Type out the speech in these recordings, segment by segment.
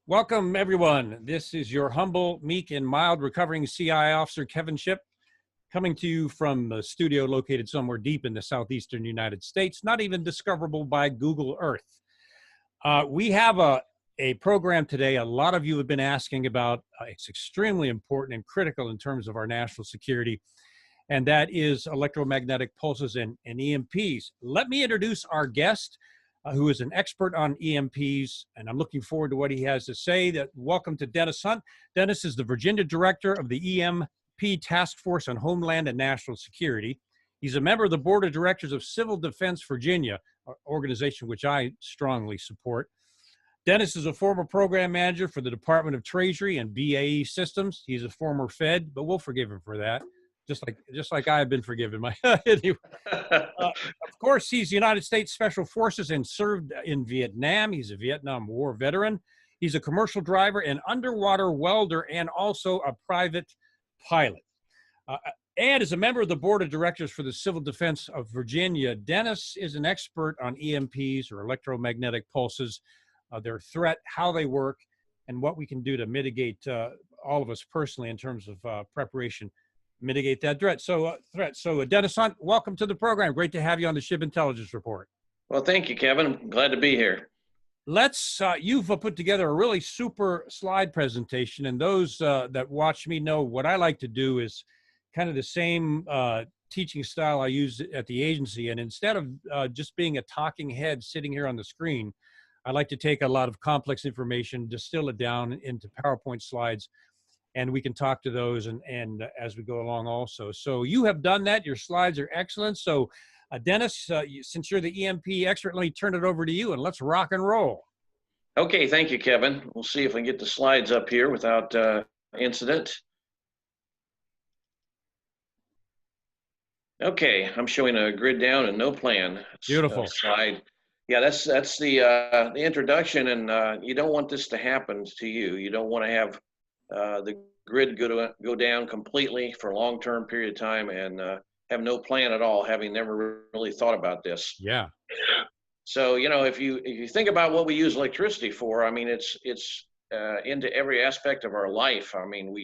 Welcome, everyone. This is your humble, meek, and mild recovering CI officer, Kevin Shipp, coming to you from a studio located somewhere deep in the southeastern United States, not even discoverable by Google Earth. We have a program today a lot of you have been asking about. It's extremely important and critical in terms of our national security, and that is electromagnetic pulses and EMPs. Let me introduce our guest, who is an expert on EMPs, and I'm looking forward to what he has to say. Welcome to Dennis Hunt. Dennis is the Virginia Director of the EMP Task Force on Homeland and National Security. He's a member of the Board of Directors of Civil Defense Virginia, an organization which I strongly support. Dennis is a former program manager for the Department of Treasury and BAE Systems. He's a former Fed, but we'll forgive him for that, just like I have been forgiven. Anyway. Of course, he's United States Special Forces and served in Vietnam. He's a Vietnam War veteran. He's a commercial driver, an underwater welder, and also a private pilot. And is a member of the Board of Directors for the Civil Defense of Virginia. Dennis is an expert on EMPs, or electromagnetic pulses, their threat, how they work, and what we can do to mitigate, all of us personally, in terms of preparation, mitigate that threat. So, Dennis Hunt, welcome to the program. Great to have you on the Shipp Intelligence Report. Well, thank you, Kevin. I'm glad to be here. You've put together a really super slide presentation, and those that watch me know what I like to do is kind of the same teaching style I use at the agency. And instead of just being a talking head sitting here on the screen, I like to take a lot of complex information, distill it down into PowerPoint slides, and we can talk to those and as we go along also. So you have done that. Your slides are excellent. So Dennis, since you're the EMP expert, let me turn it over to you and let's rock and roll. Okay, thank you, Kevin. We'll see if we can get the slides up here without incident. Okay, I'm showing a grid down and no plan. Beautiful. Slide. Yeah, that's the introduction, and you don't want this to happen to you. You don't want to have the grid go down completely for a long-term period of time and have no plan at all, having never really thought about this. Yeah. So, you know, if you think about what we use electricity for, I mean, it's into every aspect of our life. I mean,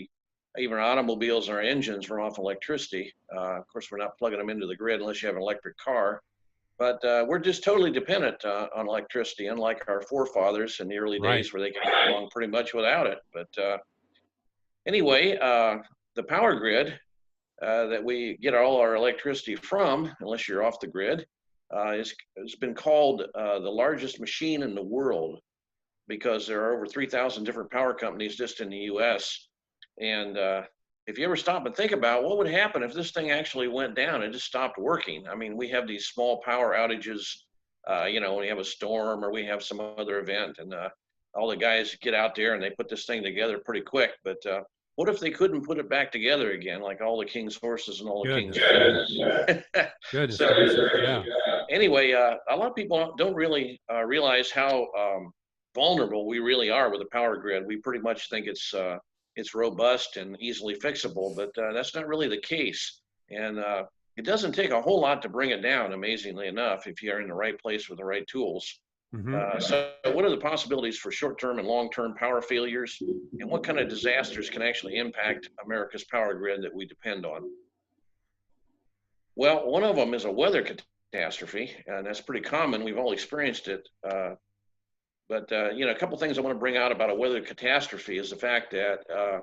even our automobiles and our engines run off electricity. Of course, we're not plugging them into the grid unless you have an electric car. But we're just totally dependent on electricity, unlike our forefathers in the early days where they could get along pretty much without it. But anyway, the power grid that we get all our electricity from, unless you're off the grid, has been called the largest machine in the world because there are over 3,000 different power companies just in the U.S. And if you ever stop and think about what would happen if this thing actually went down and just stopped working. I mean, we have these small power outages, you know, when we have a storm or we have some other event, and all the guys get out there and they put this thing together pretty quick. But what if they couldn't put it back together again, like all the king's horses and all the king's men? Good. So, yeah. Anyway, a lot of people don't really realize how vulnerable we really are with the power grid. We pretty much think it's robust and easily fixable, but that's not really the case. And it doesn't take a whole lot to bring it down, amazingly enough, if you're in the right place with the right tools. So what are the possibilities for short-term and long-term power failures, and what kind of disasters can actually impact America's power grid that we depend on? Well, one of them is a weather catastrophe, and that's pretty common. We've all experienced it. But you know, a couple things I want to bring out about a weather catastrophe is the fact that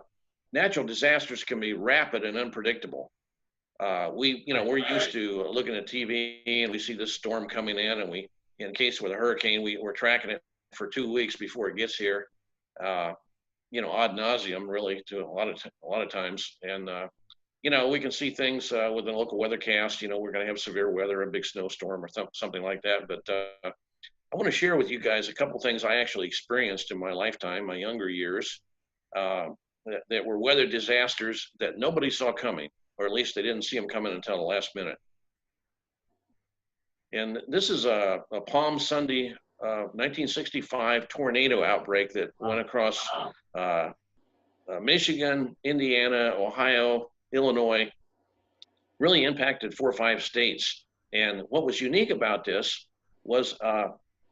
natural disasters can be rapid and unpredictable. We're used to looking at TV and we see this storm coming in, and in case with a hurricane, we're tracking it for 2 weeks before it gets here. You know, ad nauseum, really, to a lot of times. And you know, we can see things with the local weathercast. You know, we're going to have severe weather, a big snowstorm, or something like that. But I want to share with you guys a couple things I actually experienced in my lifetime, my younger years, that were weather disasters that nobody saw coming, or at least they didn't see them coming until the last minute. And this is a Palm Sunday 1965 tornado outbreak that went across Michigan, Indiana, Ohio, Illinois, really impacted 4 or 5 states. And what was unique about this was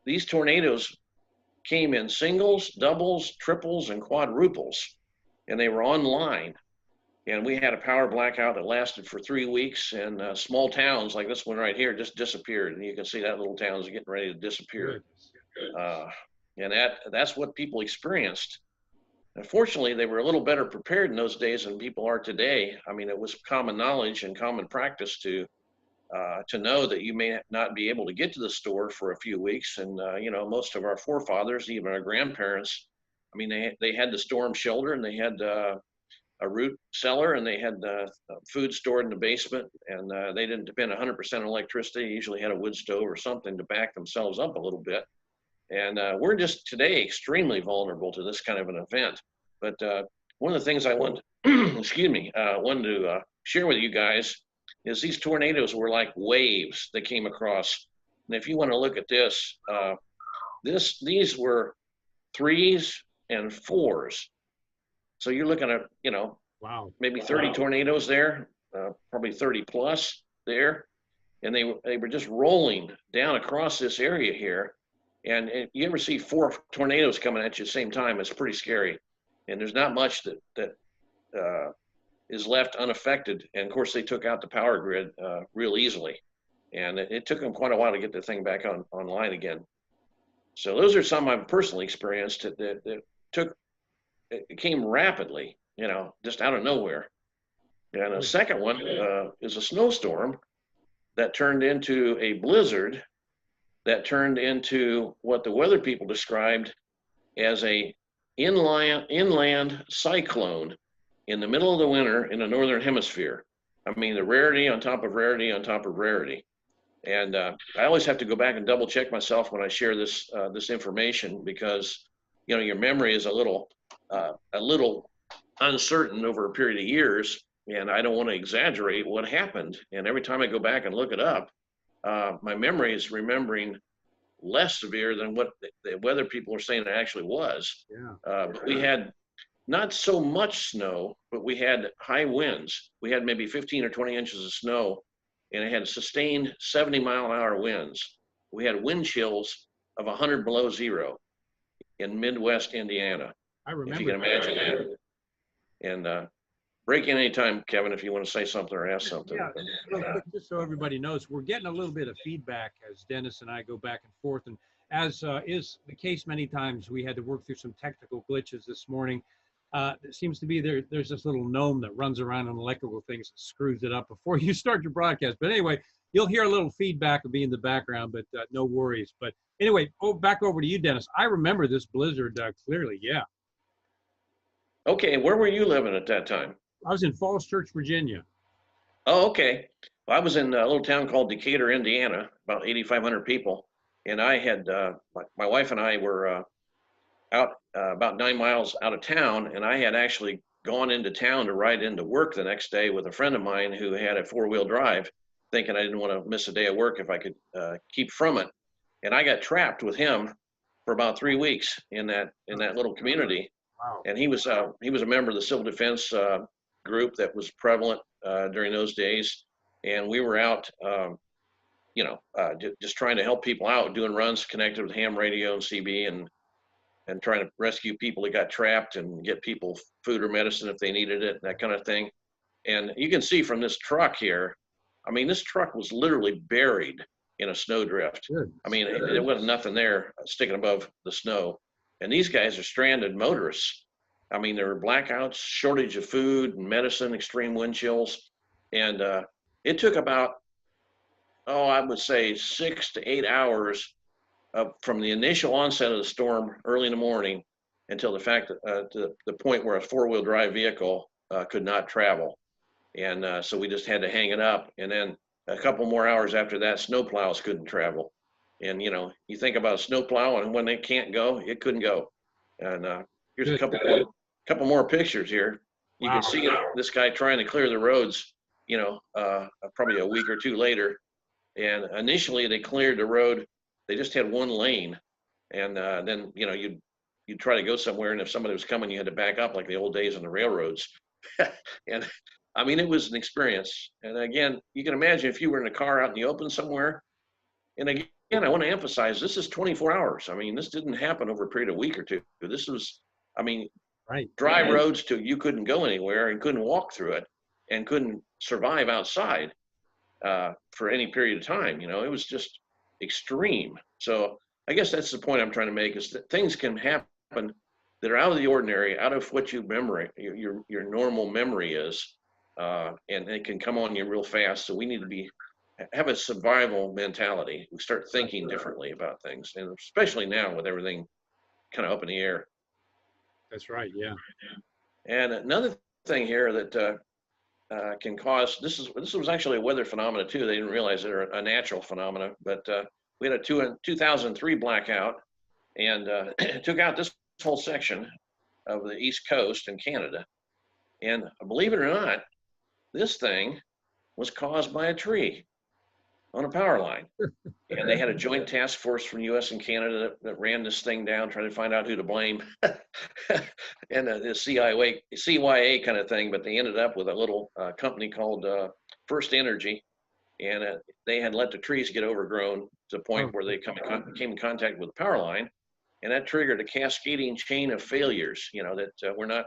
these tornadoes came in singles, doubles, triples, and quadruples, and they were online. And we had a power blackout that lasted for 3 weeks, and small towns like this one right here just disappeared. And you can see that little town is getting ready to disappear. And that's what people experienced. Unfortunately, they were a little better prepared in those days than people are today. I mean, it was common knowledge and common practice to know that you may not be able to get to the store for a few weeks. And, you know, most of our forefathers, even our grandparents, I mean, they had the storm shelter, and they had a root cellar, and they had food stored in the basement, and they didn't depend 100% on electricity. They usually had a wood stove or something to back themselves up a little bit. And we're just today extremely vulnerable to this kind of an event. But one of the things I wanted, wanted to share with you guys is these tornadoes were like waves that came across. And if you want to look at this, these were 3s and 4s. So you're looking at, you know, Wow. Maybe 30 tornadoes there, probably 30 plus there. And they were just rolling down across this area here. And you ever see 4 tornadoes coming at you at the same time, it's pretty scary. And there's not much that is left unaffected. And of course, they took out the power grid real easily. And it took them quite a while to get the thing back online again. So those are some I've personally experienced that it came rapidly, you know, just out of nowhere. And a second one is a snowstorm that turned into a blizzard that turned into what the weather people described as a inland cyclone in the middle of the winter in the northern hemisphere. I mean, the rarity on top of rarity on top of rarity. And I always have to go back and double check myself when I share this information, because, you know, your memory is a little uncertain over a period of years, and I don't want to exaggerate what happened. And every time I go back and look it up, my memory is remembering less severe than what the weather people are saying it actually was. Yeah. But we had not so much snow, but we had high winds. We had maybe 15 or 20 inches of snow, and it had sustained 70-mile-an-hour winds. We had wind chills of 100 below zero in Midwest Indiana. I remember. If you can imagine that. And break in anytime, Kevin, if you want to say something or ask something. Yeah, real quick, just so everybody knows, we're getting a little bit of feedback as Dennis and I go back and forth. And as is the case many times, we had to work through some technical glitches this morning. It seems to be there's this little gnome that runs around on electrical things and screws it up before you start your broadcast. But anyway, you'll hear a little feedback of me in the background, but no worries. But anyway, back over to you, Dennis. I remember this blizzard clearly, yeah. Okay, where were you living at that time? I was in Falls Church, Virginia. Oh, okay. Well, I was in a little town called Decatur, Indiana, about 8,500 people. And I had, my wife and I were out about 9 miles out of town, and I had actually gone into town to ride into work the next day with a friend of mine who had a 4-wheel drive, thinking I didn't want to miss a day of work if I could keep from it. And I got trapped with him for about 3 weeks in that little community. Wow. And he was a member of the civil defense group that was prevalent during those days. And we were out, just trying to help people out, doing runs connected with ham radio and CB, and trying to rescue people that got trapped and get people food or medicine if they needed it, that kind of thing. And you can see from this truck here, I mean, this truck was literally buried in a snowdrift. Good. I mean, there wasn't nothing there sticking above the snow. And these guys are stranded motorists. I mean, there were blackouts, shortage of food and medicine, extreme wind chills. And it took about, I would say 6 to 8 hours from the initial onset of the storm early in the morning until the fact that the point where a 4-wheel drive vehicle could not travel. And so we just had to hang it up. And then a couple more hours after that, snowplows couldn't travel. And, you know, you think about a snowplow, and when they can't go, it couldn't go. And here's a couple more pictures here. You can see this guy trying to clear the roads, you know, probably a week or two later. And initially they cleared the road. They just had 1 lane. And then, you know, you'd try to go somewhere, and if somebody was coming, you had to back up like the old days on the railroads. And I mean, it was an experience. And again, you can imagine if you were in a car out in the open somewhere. And again, I want to emphasize this is 24 hours. I mean, this didn't happen over a period of a week or two. This was, I mean, Right. dry roads to you couldn't go anywhere and couldn't walk through it and couldn't survive outside for any period of time. You know, it was just extreme. So I guess that's the point I'm trying to make, is that things can happen that are out of the ordinary, out of what your normal memory is, and it can come on you real fast. So we need to have a survival mentality. We start thinking differently about things, and especially now with everything kind of up in the air. That's right. Yeah. And another thing here that can cause, this was actually a weather phenomena too. They didn't realize they're a natural phenomena, but we had a 2003 blackout, and took out this whole section of the East Coast in Canada. And believe it or not, this thing was caused by a tree on a power line. And they had a joint task force from U.S. and Canada that ran this thing down, trying to find out who to blame, and the CYA kind of thing. But they ended up with a little company called First Energy, and they had let the trees get overgrown to the point where they came in contact with the power line, and that triggered a cascading chain of failures. You know, that we're not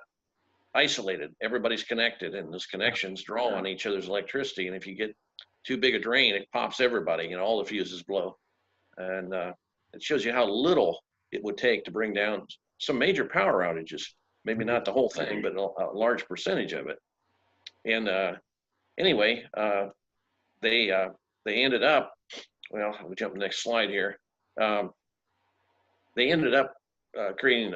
isolated. Everybody's connected, and those connections draw on each other's electricity. And if you get too big a drain, it pops everybody, and all the fuses blow. And it shows you how little it would take to bring down some major power outages. Maybe not the whole thing, but a large percentage of it. And anyway, they ended up, well, we'll jump to the next slide here. They ended up creating,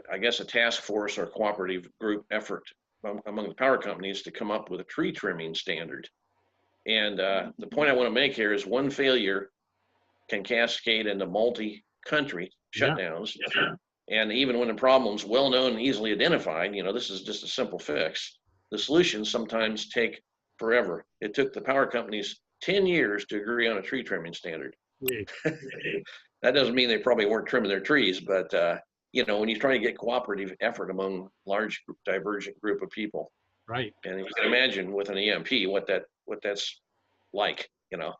I guess, a task force or cooperative group effort among the power companies to come up with a tree trimming standard. And the point I want to make here is one failure can cascade into multi-country shutdowns. Yeah. And even when the problem's well-known and easily identified, you know, this is just a simple fix. The solutions sometimes take forever. It took the power companies 10 years to agree on a tree trimming standard. That doesn't mean they probably weren't trimming their trees, but you know, when you're trying to get cooperative effort among large divergent group of people. Right. And you can imagine with an EMP what that's like, you know.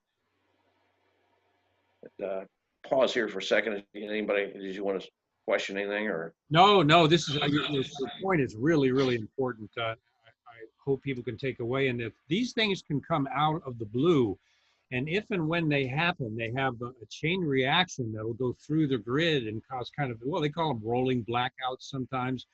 But, pause here for a second. Anybody, did you want to question anything or? No, this is, your point is really, really important. I hope people can take away. And if these things can come out of the blue, and if and when they happen, they have a chain reaction that will go through the grid and cause kind of, well, they call them rolling blackouts sometimes,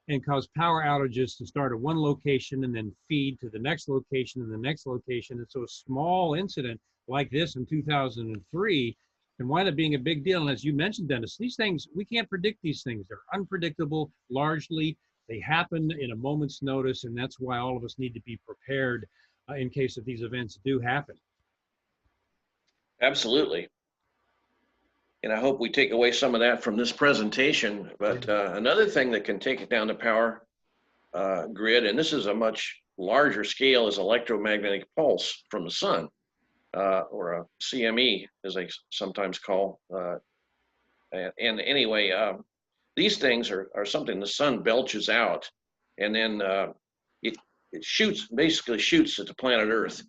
and cause power outages to start at one location and then feed to the next location and the next location. And so a small incident like this in 2003 can wind up being a big deal. And as you mentioned, Dennis, these things, we can't predict these things. They're unpredictable largely. They happen in a moment's notice, and that's why all of us need to be prepared in case of these events do happen. Absolutely. And I hope we take away some of that from this presentation. But another thing that can take it down the power grid, and this is a much larger scale, is electromagnetic pulse from the sun, or a CME, as they sometimes call. And anyway, these things are something the sun belches out, and then it basically shoots at the planet Earth,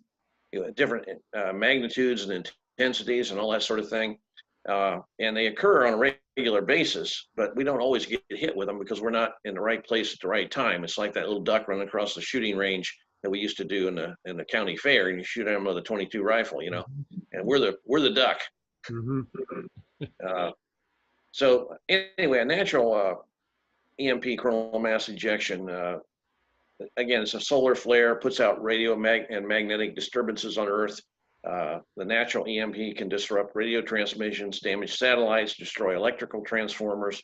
you know, different magnitudes and intensities and all that sort of thing. And they occur on a regular basis, but we don't always get hit with them because we're not in the right place at the right time. It's like that little duck running across the shooting range that we used to do in the county fair, and you shoot at them with a .22 rifle, you know, and we're the duck. So anyway, a natural EMP, coronal mass ejection, again, it's a solar flare, puts out radio and magnetic disturbances on Earth. The natural EMP can disrupt radio transmissions, damage satellites, destroy electrical transformers,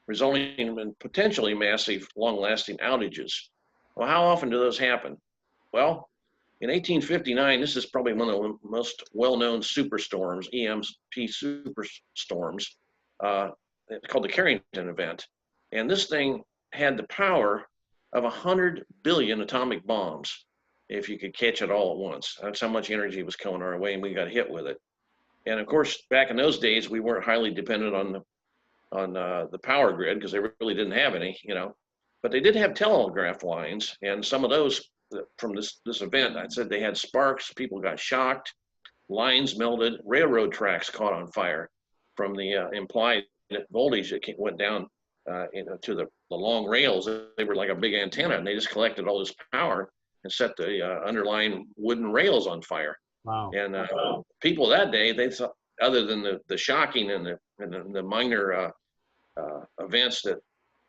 resulting in potentially massive, long-lasting outages. Well, how often do those happen? Well, in 1859, this is probably one of the most well-known superstorms, EMP superstorms, called the Carrington event. And this thing had the power of 100 billion atomic bombs, if you could catch it all at once. That's how much energy was coming our way, and we got hit with it. And of course, back in those days, we weren't highly dependent on the power grid because they really didn't have any, you know. But they did have telegraph lines, and some of those from this event, I said they had sparks. People got shocked. lines melted, railroad tracks caught on fire from the implied voltage that went down to the long rails. They were like a big antenna, and they just collected all this power and set the underlying wooden rails on fire. Wow. And people that day, they thought, other than the shocking and the minor events that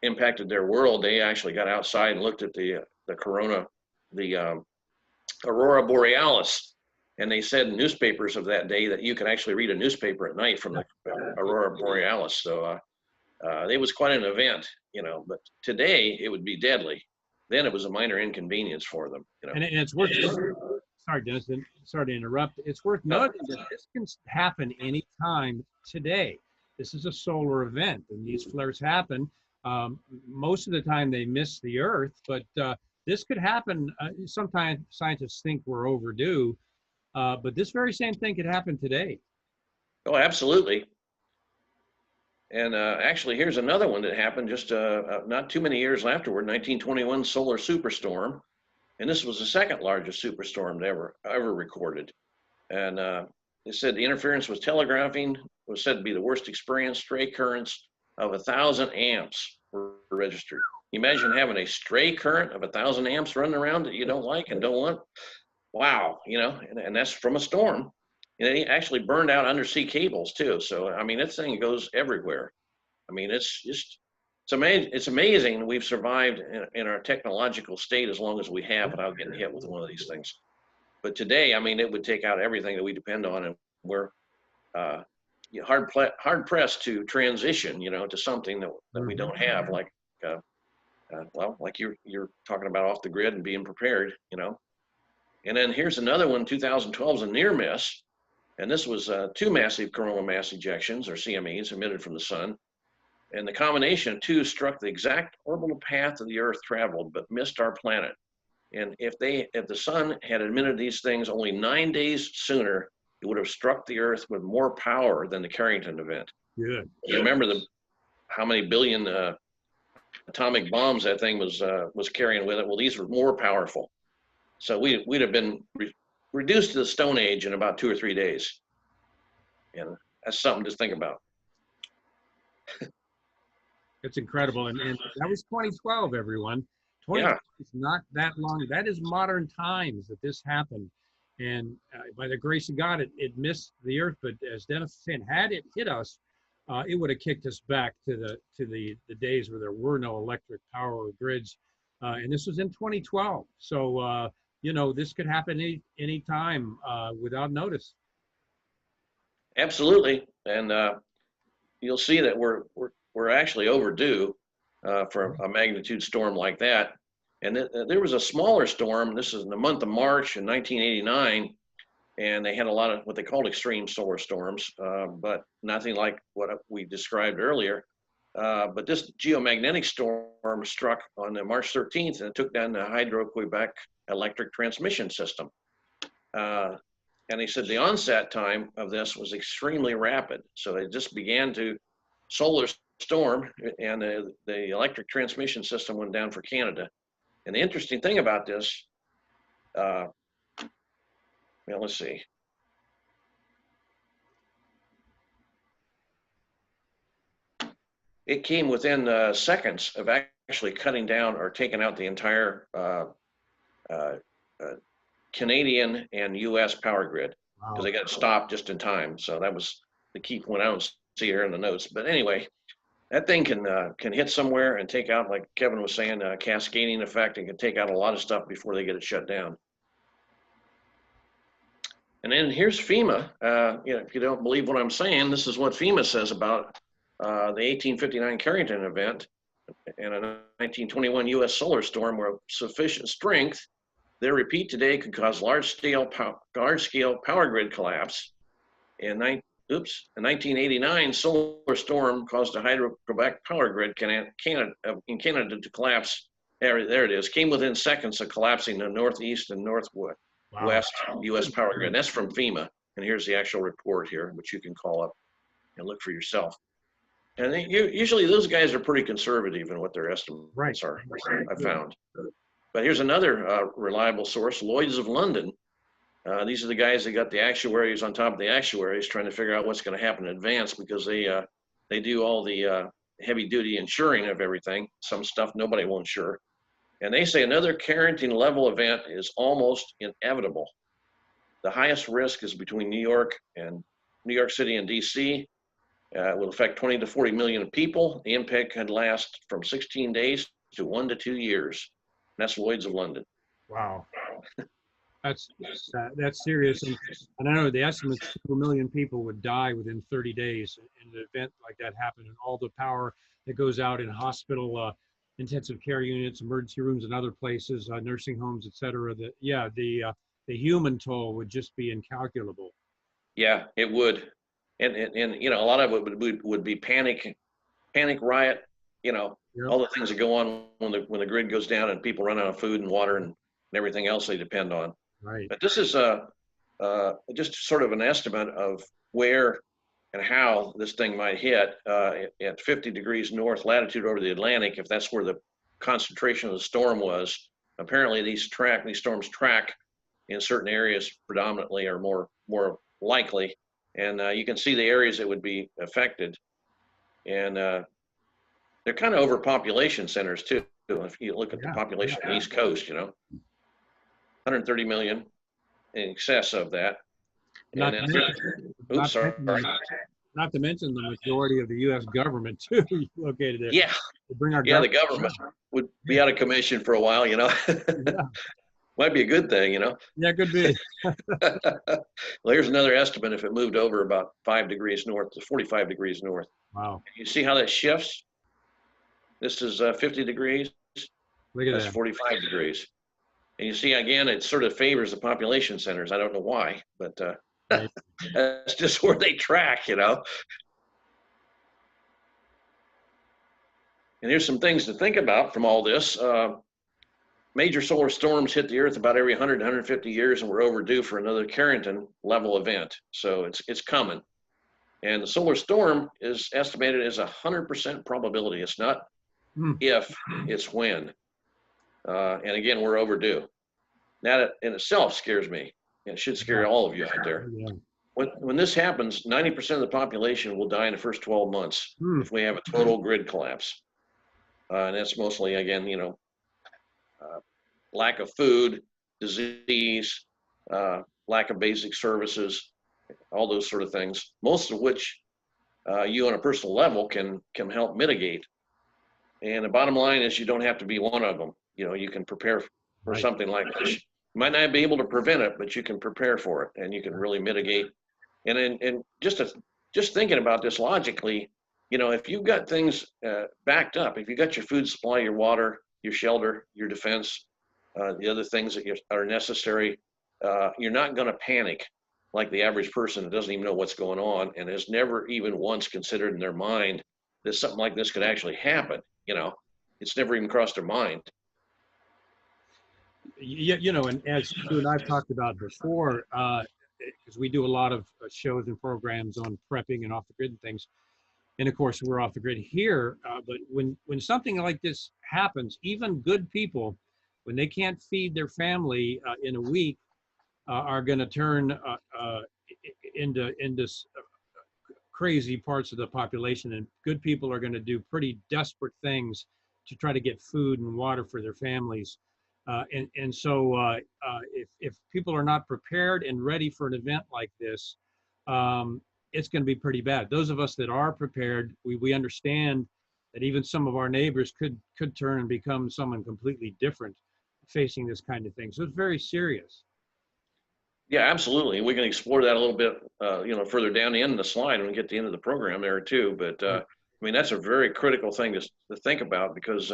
impacted their world, they actually got outside and looked at the aurora borealis, and they said in newspapers of that day that you could actually read a newspaper at night from the aurora borealis. So it was quite an event, you know. But today it would be deadly. Then it was a minor inconvenience for them, you know. And it's worth. Sorry, Dennis. Sorry to interrupt. It's worth noting that this can happen anytime today. This is a solar event, and these flares happen. Most of the time they miss the Earth, but this could happen. Sometimes scientists think we're overdue, but this very same thing could happen today. Oh, absolutely. And actually, here's another one that happened just not too many years afterward, 1921 solar superstorm. And this was the second largest superstorm ever recorded. And they said the interference with telegraphing was said to be the worst experience. Stray currents of 1,000 amps were registered. You imagine having a stray current of 1,000 amps running around that you don't like and don't want? Wow, you know, and that's from a storm. And it actually burned out undersea cables too. So, I mean, this thing goes everywhere. I mean, it's amazing we've survived in our technological state as long as we have without getting hit with one of these things. But today, I mean, it would take out everything that we depend on, and we're hard pressed to transition, you know, to something that we don't have, like like you're talking about off the grid and being prepared, you know. And then here's another one. 2012 is a near miss, and this was two massive coronal mass ejections, or CMEs, emitted from the sun. And the combination of two struck the exact orbital path that the Earth traveled, but missed our planet. And if the sun had emitted these things only 9 days sooner, it would have struck the Earth with more power than the Carrington event. Good. You remember how many billion atomic bombs that thing was carrying with it? Well, these were more powerful. So we'd have been reduced to the Stone Age in about 2 or 3 days. And that's something to think about. It's incredible. And that was 2012, everyone. 2012 is not that long. That is modern times that this happened. And by the grace of God, it missed the Earth. But as Dennis was saying, had it hit us, it would have kicked us back to the days where there were no electric power or grids. And this was in 2012. So, you know, this could happen any time without notice. Absolutely. And you'll see that we're actually overdue for a magnitude storm like that. And there was a smaller storm. This is in the month of March in 1989, and they had a lot of what they called extreme solar storms, but nothing like what we described earlier. But this geomagnetic storm struck on March 13th, and it took down the Hydro-Quebec electric transmission system. And they said the onset time of this was extremely rapid. So it just began to solar storm, and the electric transmission system went down for Canada. And the interesting thing about this, well, let's see. It came within seconds of actually cutting down or taking out the entire Canadian and U.S. power grid, because they got stopped just in time. So that was the key point. I don't see here in the notes, but anyway, that thing can hit somewhere and take out, like Kevin was saying, a cascading effect, and can take out a lot of stuff before they get it shut down. And then here's FEMA. You know, if you don't believe what I'm saying, this is what FEMA says about the 1859 Carrington event and a 1921 U.S. solar storm where sufficient strength, their repeat today, could cause large-scale power grid collapse. A 1989 solar storm caused a Hydro-Quebec power grid in Canada to collapse. There it is. Came within seconds of collapsing the northeast and northwest U.S. power grid. And that's from FEMA. And here's the actual report here, which you can call up and look for yourself. And usually those guys are pretty conservative in what their estimates are, I found. But here's another reliable source, Lloyd's of London. These are the guys that got the actuaries on top of the actuaries trying to figure out what's going to happen in advance, because they do all the heavy duty insuring of everything. Some stuff nobody will insure. And they say another Carrington level event is almost inevitable. The highest risk is between New York City and DC. It will affect 20 to 40 million people. The impact could last from 16 days to 1 to 2 years. That's Lloyd's of London. Wow. That's serious. And I know the estimates 2 million people would die within 30 days in an event like that happened, and all the power that goes out in hospital, intensive care units, emergency rooms, and other places, nursing homes, et cetera. The human toll would just be incalculable. Yeah, it would. And you know, a lot of it would be panic, riot, you know, Yep. all the things that go on when the grid goes down and people run out of food and water and everything else they depend on. Right. But this is just sort of an estimate of where and how this thing might hit at 50 degrees north latitude over the Atlantic, if that's where the concentration of the storm was. Apparently these storms track in certain areas predominantly, or more likely. And you can see the areas that would be affected. And they're kind of overpopulation centers too. If you look at the population on the East Coast, you know, 130 million in excess of that. Not to mention the majority of the U.S. government too located there. Yeah, the government would be out of commission for a while, you know. Yeah. Might be a good thing, you know. Yeah, could be. Well, here's another estimate. If it moved over about 5 degrees north to 45 degrees north. Wow. You see how that shifts? This is 50 degrees. Look at That's that. 45 degrees. And you see, again, it sort of favors the population centers. I don't know why, but Right. that's just where they track, you know. And here's some things to think about from all this. Major solar storms hit the Earth about every 100 to 150 years, and we're overdue for another Carrington level event. So it's coming. And the solar storm is estimated as 100% probability. It's not if, it's when. And again, we're overdue. That in itself scares me. And it should scare all of you out there. Yeah. When this happens, 90% of the population will die in the first 12 months if we have a total grid collapse. And that's mostly, again, you know, lack of food, disease, lack of basic services, all those sort of things, most of which you on a personal level can help mitigate. And the bottom line is you don't have to be one of them. You know, you can prepare for something like this. You might not be able to prevent it, but you can prepare for it, and you can really mitigate. And just thinking about this logically, you know, if you've got things backed up, if you got your food supply, your water, your shelter, your defense, the other things that are necessary, you're not going to panic like the average person that doesn't even know what's going on and has never even once considered in their mind that something like this could actually happen. You know, it's never even crossed their mind. You know, and as you and I've talked about before, because we do a lot of shows and programs on prepping and off the grid and things. And of course, we're off the grid here. But when something like this happens, even good people, when they can't feed their family in a week, are going to turn into crazy parts of the population. And good people are going to do pretty desperate things to try to get food and water for their families. So if people are not prepared and ready for an event like this, it's going to be pretty bad. Those of us that are prepared, we understand that even some of our neighbors could turn and become someone completely different facing this kind of thing. So it's very serious. Yeah, absolutely. We can explore that a little bit, you know, further down the end of the slide when we get to the end of the program there too. But I mean, that's a very critical thing to think about, because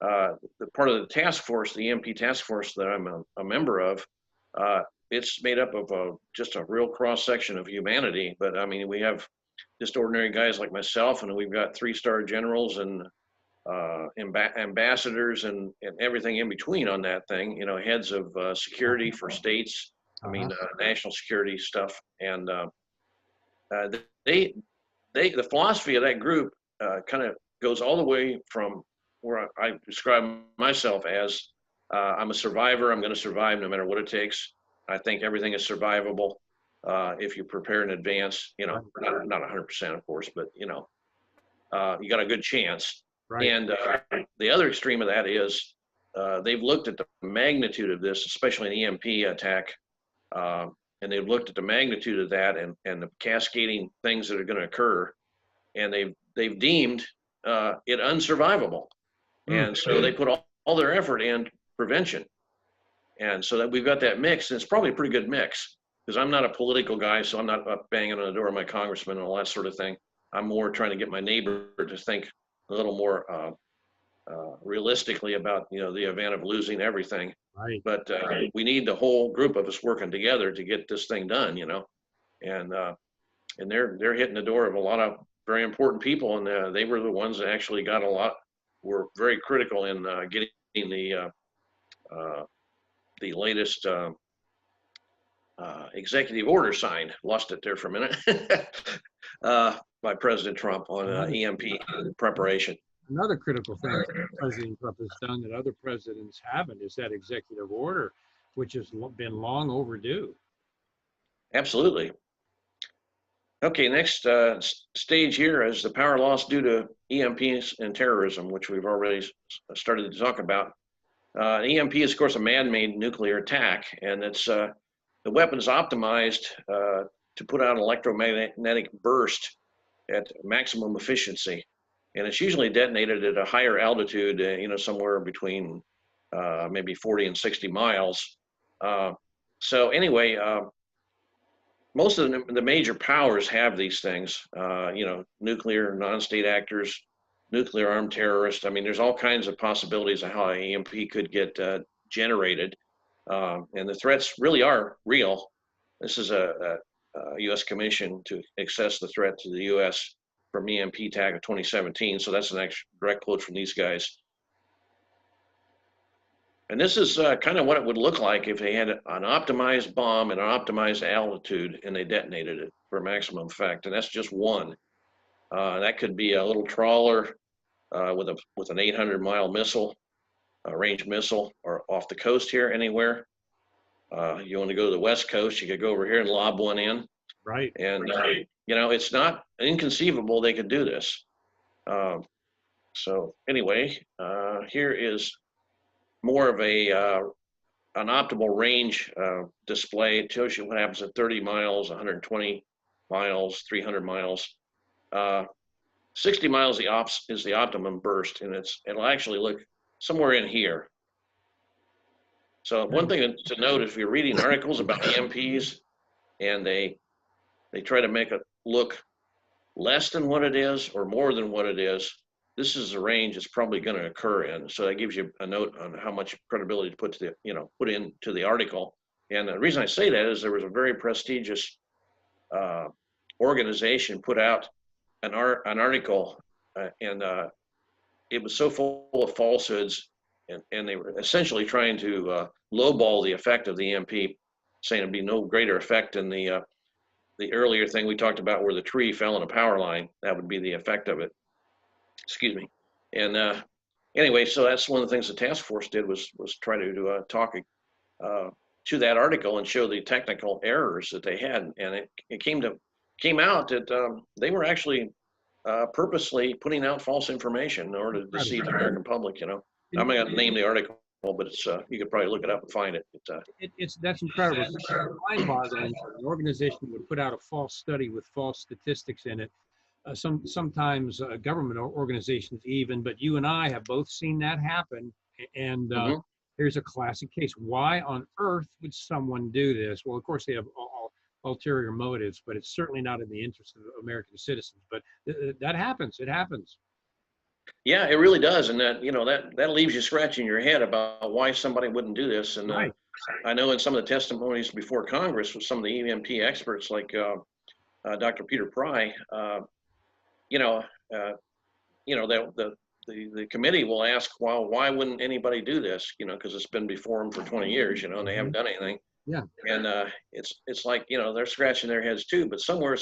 the part of the task force, the EMP task force that I'm a member of, it's made up of just a real cross section of humanity. But I mean, we have just ordinary guys like myself, and we've got 3-star generals and ambassadors and everything in between on that thing. You know, heads of security for states. I mean, national security stuff. And the philosophy of that group kind of goes all the way from where I describe myself as I'm a survivor. I'm going to survive no matter what it takes. I think everything is survivable if you prepare in advance. You know, not 100%, of course, but you know, you got a good chance. Right. And the other extreme of that is they've looked at the magnitude of this, especially an EMP attack, and they've looked at the magnitude of that and the cascading things that are going to occur, and they've deemed it unsurvivable. And so they put all their effort in prevention. And so that we've got that mix, and it's probably a pretty good mix, because I'm not a political guy, so I'm not up banging on the door of my congressman and all that sort of thing. I'm more trying to get my neighbor to think a little more realistically about, you know, the event of losing everything. Right. But we need the whole group of us working together to get this thing done, you know. And they're hitting the door of a lot of very important people, and they were the ones that actually got a lot, were very critical in getting the latest executive order signed. Lost it there for a minute. By President Trump on EMP preparation. Another critical thing that President Trump has done that other presidents haven't is that executive order, which has been long overdue. Absolutely. Okay, next stage here is the power loss due to EMPs and terrorism, which we've already started to talk about. EMP is, of course, a man-made nuclear attack, and it's the weapon is optimized to put out an electromagnetic burst at maximum efficiency, and it's usually detonated at a higher altitude, you know, somewhere between maybe 40 and 60 miles. So anyway, most of the major powers have these things, you know, nuclear, non-state actors, nuclear armed terrorists. I mean, there's all kinds of possibilities of how an EMP could get generated. And the threats really are real. This is a U.S. commission to assess the threat to the U.S. from EMP attack of 2017. So that's an actual direct quote from these guys. And this is kind of what it would look like if they had an optimized bomb at an optimized altitude and they detonated it for maximum effect. And that's just one. That could be a little trawler with an 800-mile missile, a range missile, or off the coast here anywhere. You want to go to the West Coast, you could go over here and lob one in. Right. And, you know, it's not inconceivable they could do this. So anyway, here is more of an optimal range display. It shows you what happens at 30 miles, 120 miles, 300 miles. 60 miles is the optimum burst, and it'll actually look somewhere in here. So one thing to note, if you're reading articles about EMPs and they try to make it look less than what it is or more than what it is, this is the range it's probably going to occur in. So that gives you a note on how much credibility to put into the article. And the reason I say that is there was a very prestigious organization put out an article, and it was so full of falsehoods, and they were essentially trying to lowball the effect of the EMP, saying it'd be no greater effect than the earlier thing we talked about where the tree fell in a power line. That would be the effect of it. Excuse me. And anyway, so that's one of the things the task force did was try to talk to that article and show the technical errors that they had. And it came out that they were actually purposely putting out false information in order to deceive the American public. You know, I'm not going to name the article, but it's you could probably look it up and find it. That's incredible. It's mind-boggling. An organization would put out a false study with false statistics in it. Sometimes government organizations even, but you and I have both seen that happen. And here's a classic case. Why on earth would someone do this? Well, of course they have ulterior motives, but it's certainly not in the interest of American citizens. But that happens. It happens. Yeah, it really does, and that leaves you scratching your head about why somebody wouldn't do this. And right. I know in some of the testimonies before Congress with some of the EMP experts, like Dr. Peter Pry, the committee will ask, well, why wouldn't anybody do this? You know, because it's been before them for 20 years, and they haven't done anything. Yeah. And it's like, they're scratching their heads too, but somewhere, or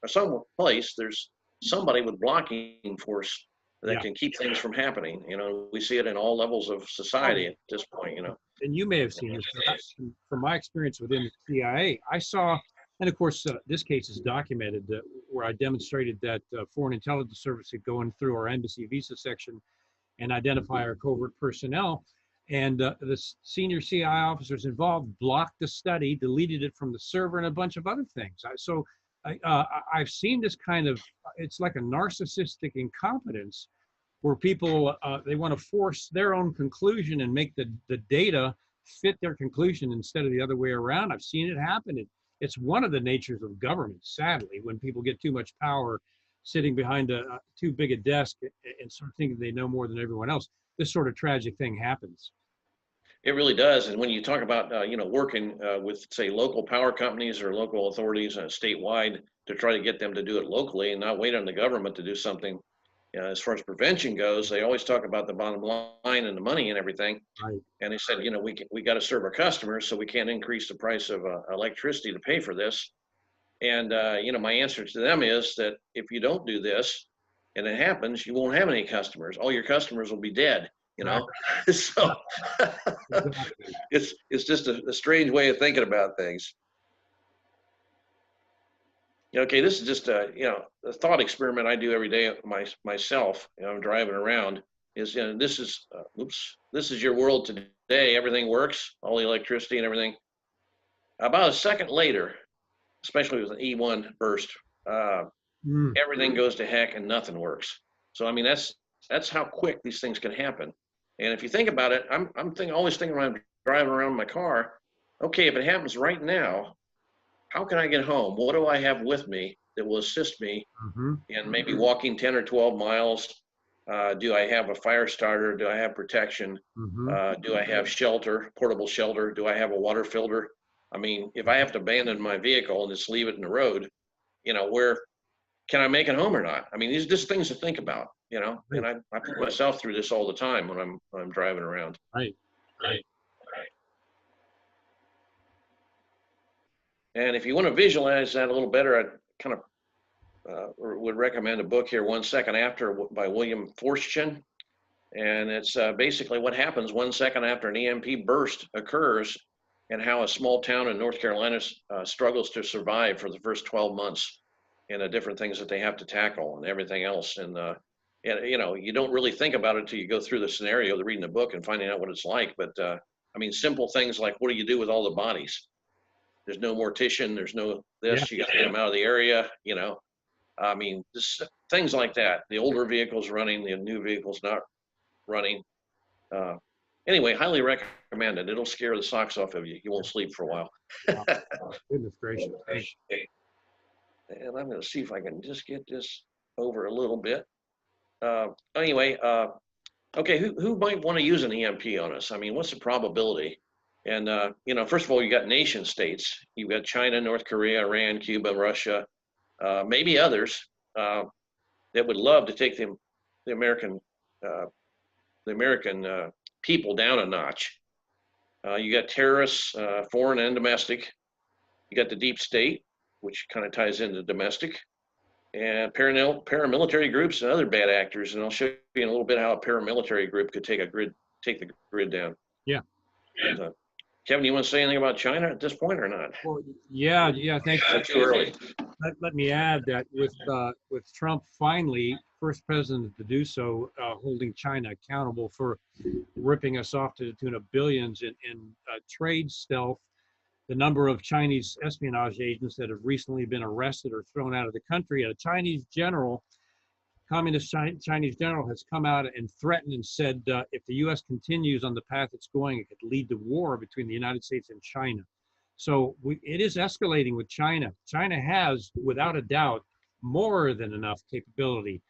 some place, there's somebody with blocking force that can keep things from happening. We see it in all levels of society at this point, and you may have seen this, but from my experience within the CIA, I saw, and of course, this case is documented, where I demonstrated that Foreign Intelligence Service could go in through our embassy visa section and identify our covert personnel. And the senior CI officers involved blocked the study, deleted it from the server, and a bunch of other things. I've seen this kind of, it's like a narcissistic incompetence where people, they want to force their own conclusion and make the data fit their conclusion instead of the other way around. I've seen it happen. It's one of the natures of government, sadly, when people get too much power sitting behind too big a desk and sort of thinking they know more than everyone else. This sort of tragic thing happens. It really does. And when you talk about, working with, say, local power companies or local authorities statewide to try to get them to do it locally and not wait on the government to do something, as far as prevention goes, they always talk about the bottom line and the money and everything. Right. And they said, we got to serve our customers, so we can't increase the price of electricity to pay for this. And, my answer to them is that if you don't do this and it happens, you won't have any customers. All your customers will be dead. So it's just a strange way of thinking about things. Okay, this is just a thought experiment I do every day myself. I'm driving around. This is your world today. Everything works, all the electricity and everything. About a second later, especially with an E1 burst, everything goes to heck and nothing works. So I mean that's how quick these things can happen. And if you think about it, I'm always thinking when I'm driving around my car, okay, if it happens right now, how can I get home? What do I have with me that will assist me in maybe walking 10 or 12 miles? Do I have a fire starter? Do I have protection? Do I have shelter, portable shelter? Do I have a water filter? I mean, if I have to abandon my vehicle and just leave it in the road, where can I make it home or not? I mean, these are just things to think about, and I put myself through this all the time when I'm driving around. Right. And if you want to visualize that a little better, I kind of would recommend a book here, 1 Second After by William Forstchen. And it's basically what happens 1 second after an EMP burst occurs and how a small town in North Carolina struggles to survive for the first 12 months and the different things that they have to tackle and everything else. And you don't really think about it until you go through the scenario, reading the book and finding out what it's like. But I mean, simple things like, what do you do with all the bodies? There's no mortician, there's no this, you got to get them out of the area, I mean, just things like that. The older vehicles running, the new vehicles not running. Anyway, highly recommend it. It'll scare the socks off of you. You won't sleep for a while. Goodness gracious. And I'm going to see if I can just get this over a little bit. Anyway, okay, who might want to use an EMP on us? I mean, what's the probability? And, first of all, you got nation states. You've got China, North Korea, Iran, Cuba, Russia, maybe others that would love to take the American people down a notch. You got terrorists, foreign and domestic. You got the deep state, which kind of ties into domestic, and paramilitary groups and other bad actors. And I'll show you in a little bit how a paramilitary group could take the grid down. Yeah. And, Kevin, you want to say anything about China at this point or not? Well, yeah, thanks. Not too early. Let me add that with Trump finally, first president to do so, holding China accountable for ripping us off to the tune of billions in trade stealth, the number of Chinese espionage agents that have recently been arrested or thrown out of the country. A Chinese general, communist Chinese general, has come out and threatened and said if the U.S. continues on the path it's going, it could lead to war between the United States and China. So it is escalating with China. China has, without a doubt, more than enough capability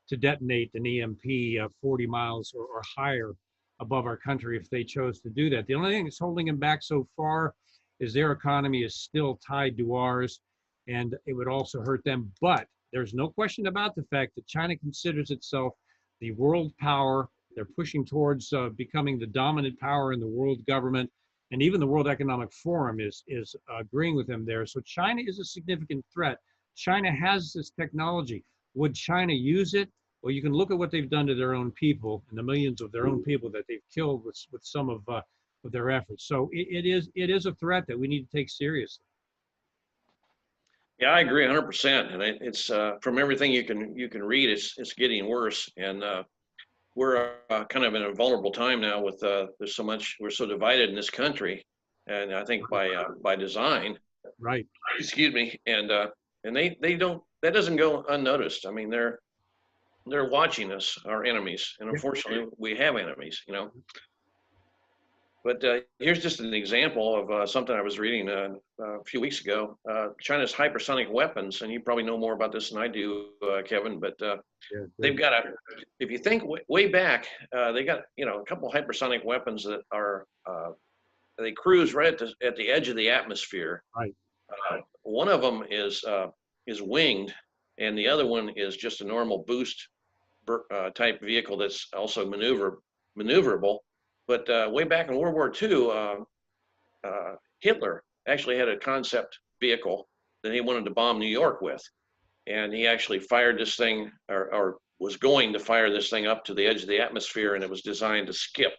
to detonate an EMP 40 miles or higher above our country if they chose to do that. The only thing that's holding them back so far is their economy is still tied to ours, and it would also hurt them. But there's no question about the fact that China considers itself the world power. They're pushing towards becoming the dominant power in the world government, and even the World Economic Forum is agreeing with them there. So China is a significant threat. China has this technology. Would China use it? Well, you can look at what they've done to their own people and the millions of their own people that they've killed with some of of their efforts. So it is a threat that we need to take seriously. Yeah, I agree 100%. And it's from everything you can read, it's getting worse. And we're kind of in a vulnerable time now with there's so much, we're so divided in this country, and I think by design. Right. Excuse me. And they don't, that doesn't go unnoticed. I mean, they're watching us, our enemies, and unfortunately we have enemies, you know. But here's just an example of something I was reading a few weeks ago. China's hypersonic weapons, and you probably know more about this than I do, Kevin. But they've got if you think way back, they got a couple hypersonic weapons that are they cruise right at the edge of the atmosphere. Right. One of them is winged, and the other one is just a normal boost type vehicle that's also maneuverable. But way back in World War II, Hitler actually had a concept vehicle that he wanted to bomb New York with. And he actually fired this thing, or was going to fire this thing up to the edge of the atmosphere, and it was designed to skip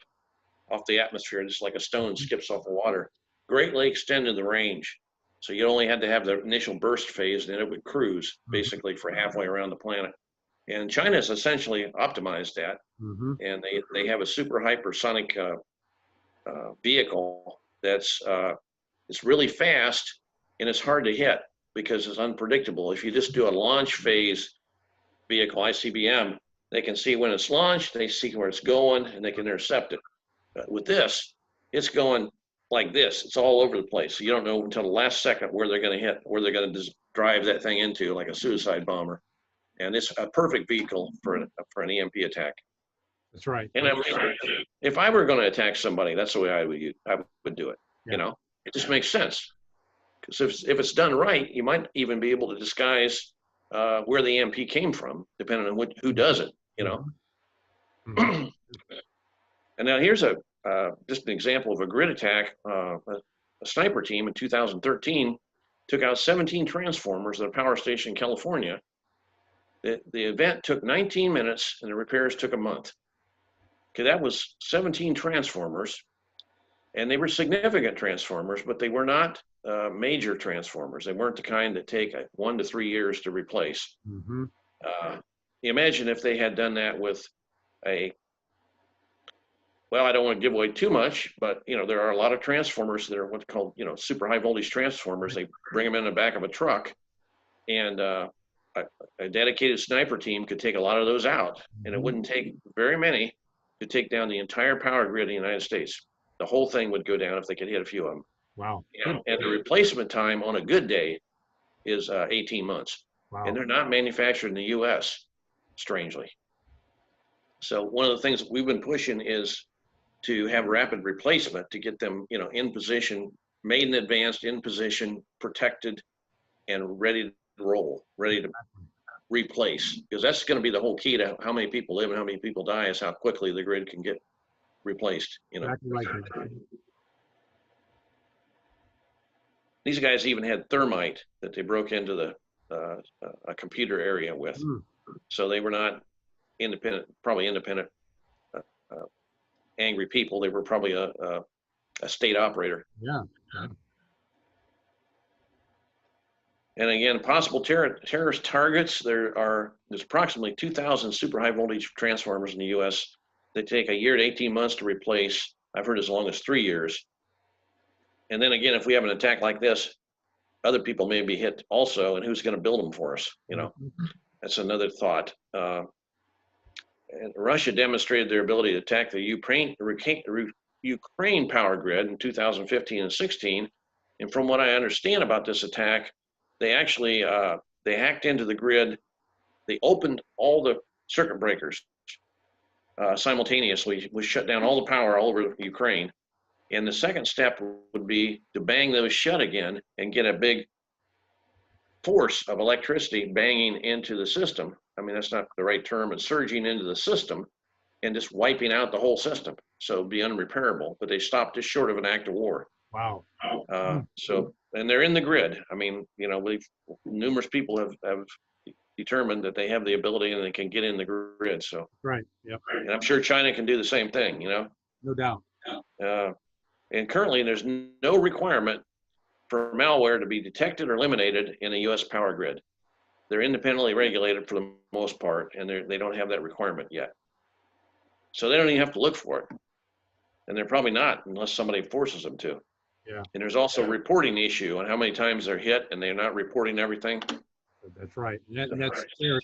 off the atmosphere, just like a stone skips off the water. Greatly extended the range. So you only had to have the initial burst phase, and then it would cruise basically for halfway around the planet. And China's essentially optimized that. And they have a super hypersonic vehicle that's it's really fast, and it's hard to hit because it's unpredictable. If you just do a launch phase vehicle, ICBM, they can see when it's launched, they see where it's going, and they can intercept it. With this, it's going like this. It's all over the place. So you don't know until the last second where they're going to hit, where they're going to drive that thing into, like a suicide bomber. And it's a perfect vehicle for an EMP attack. That's right. And I mean, if I were going to attack somebody, that's the way I would do it. You know, it just makes sense. Because if it's done right, you might even be able to disguise where the EMP came from, depending on who does it. You know. And now here's just an example of a grid attack. A sniper team in 2013 took out 17 transformers at a power station in California. The event took 19 minutes, and the repairs took a month. Okay, that was 17 transformers, and they were significant transformers, but they were not major transformers. They weren't the kind that take 1 to 3 years to replace. Imagine if they had done that with well, I don't want to give away too much, but there are a lot of transformers that are what's called super high voltage transformers. They bring them in the back of a truck, and a dedicated sniper team could take a lot of those out, and it wouldn't take very many to take down the entire power grid in the United States. The whole thing would go down if they could hit a few of them. Wow. And the replacement time on a good day is 18 months. Wow. And they're not manufactured in the U.S., strangely. So one of the things that we've been pushing is to have rapid replacement to get them, in position, made in advance, in position, protected, and ready to roll, ready to replace. Because that's going to be the whole key to how many people live and how many people die, is how quickly the grid can get replaced. Exactly like that. These guys even had thermite that they broke into a computer area with. So they were not probably independent, angry people. They were probably a state operator. Yeah. And again, possible terrorist targets. There's approximately 2,000 super high voltage transformers in the U.S. They take a year to 18 months to replace. I've heard as long as 3 years. And then again, if we have an attack like this, other people may be hit also, and who's going to build them for us? That's another thought. And Russia demonstrated their ability to attack the Ukraine power grid in 2015 and 16. And from what I understand about this attack, they actually they hacked into the grid. They opened all the circuit breakers simultaneously, which shut down all the power all over Ukraine. And the second step would be to bang those shut again and get a big force of electricity banging into the system. I mean, that's not the right term. It's surging into the system and just wiping out the whole system. So it'd be unrepairable, but they stopped just short of an act of war. Wow. And they're in the grid. I mean, numerous people have determined that they have the ability and they can get in the grid. So right. Yep. And I'm sure China can do the same thing. No doubt. And currently, there's no requirement for malware to be detected or eliminated in a U.S. power grid. They're independently regulated for the most part, and they don't have that requirement yet. So they don't even have to look for it. And they're probably not unless somebody forces them to. Yeah. And there's also a reporting issue on how many times they're hit, and they're not reporting everything. That's right. That's fair.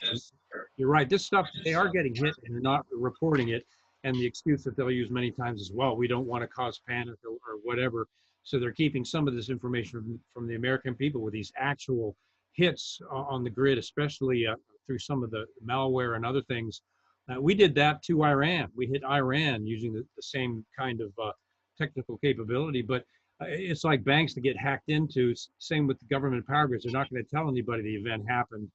You're right. This stuff, they are getting hit and they're not reporting it. And the excuse that they'll use many times as well, we don't want to cause panic or whatever. So they're keeping some of this information from the American people with these actual hits on the grid, especially through some of the malware and other things. We did that to Iran. We hit Iran using the same kind of technical capability, but it's like banks that get hacked into. Same with the government power grids. They're not going to tell anybody the event happened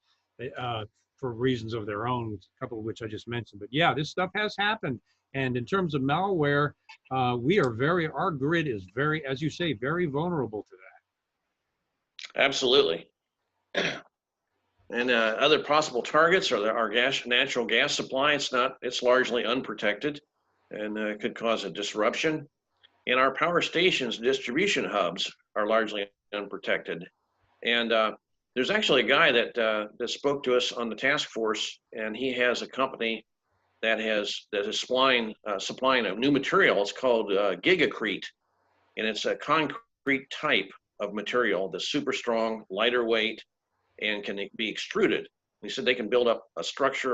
for reasons of their own, a couple of which I just mentioned. But yeah, this stuff has happened. And in terms of malware, our grid is very, as you say, very vulnerable to that. Absolutely. And other possible targets are our natural gas supply. It's largely unprotected and could cause a disruption. And our power stations, distribution hubs are largely unprotected. And there's actually a guy that spoke to us on the task force, and he has a company that is supplying a new material. It's called gigacrete, and it's a concrete type of material that's super strong, lighter weight, and can be extruded. He said they can build up a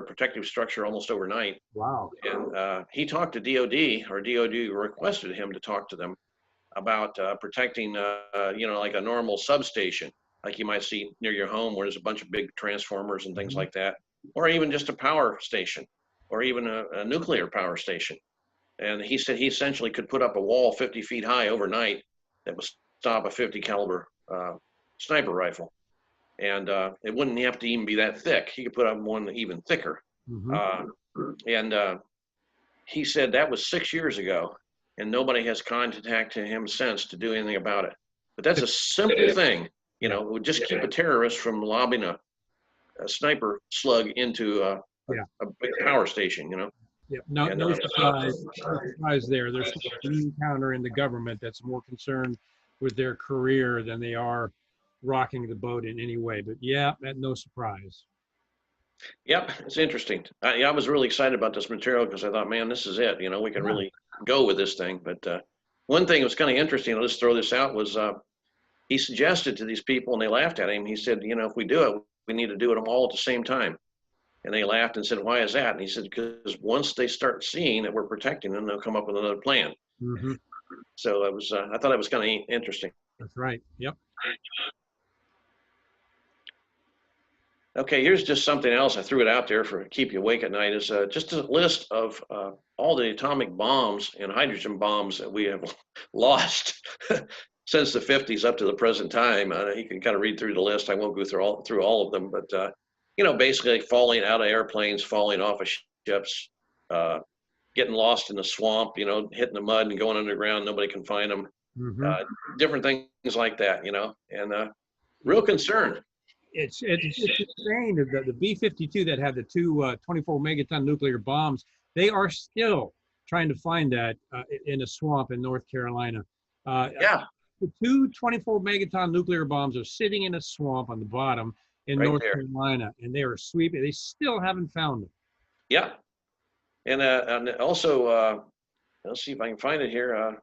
protective structure almost overnight. Wow. And he talked to DOD, or DOD requested him to talk to them about protecting, like a normal substation, like you might see near your home where there's a bunch of big transformers and things like that, or even just a power station, or even a nuclear power station. And he said he essentially could put up a wall 50 feet high overnight that would stop a 50 caliber sniper rifle. And it wouldn't have to even be that thick. He could put up one even thicker. And he said that was 6 years ago, and nobody has contacted him since to do anything about it. But that's a simple thing. It would just keep a terrorist from lobbing a sniper slug into a big power station, Yeah, no surprise there. There's a bean counter in the government that's more concerned with their career than they are rocking the boat in any way. But yeah, no surprise. Yep, it's interesting. I was really excited about this material because I thought, man, this is it. We can really go with this thing. But one thing that was kind of interesting, I'll just throw this out, was he suggested to these people, and they laughed at him. He said, if we do it, we need to do it all at the same time. And they laughed and said, why is that? And he said, because once they start seeing that we're protecting them, they'll come up with another plan. So I thought it was kind of interesting. That's right. Yep. Okay, here's just something else. I threw it out there for keep you awake at night. Is just a list of all the atomic bombs and hydrogen bombs that we have lost since the 50s up to the present time. You can kind of read through the list. I won't go through all of them, but basically falling out of airplanes, falling off of ships, getting lost in the swamp, hitting the mud and going underground. Nobody can find them. Different things like that, and real concern. It's insane that the B-52 that had the two 24 megaton nuclear bombs, they are still trying to find that in a swamp in North Carolina. The two 24 megaton nuclear bombs are sitting in a swamp on the bottom in North Carolina, and they are sweeping. They still haven't found them. Yeah. And also, let's see if I can find it here.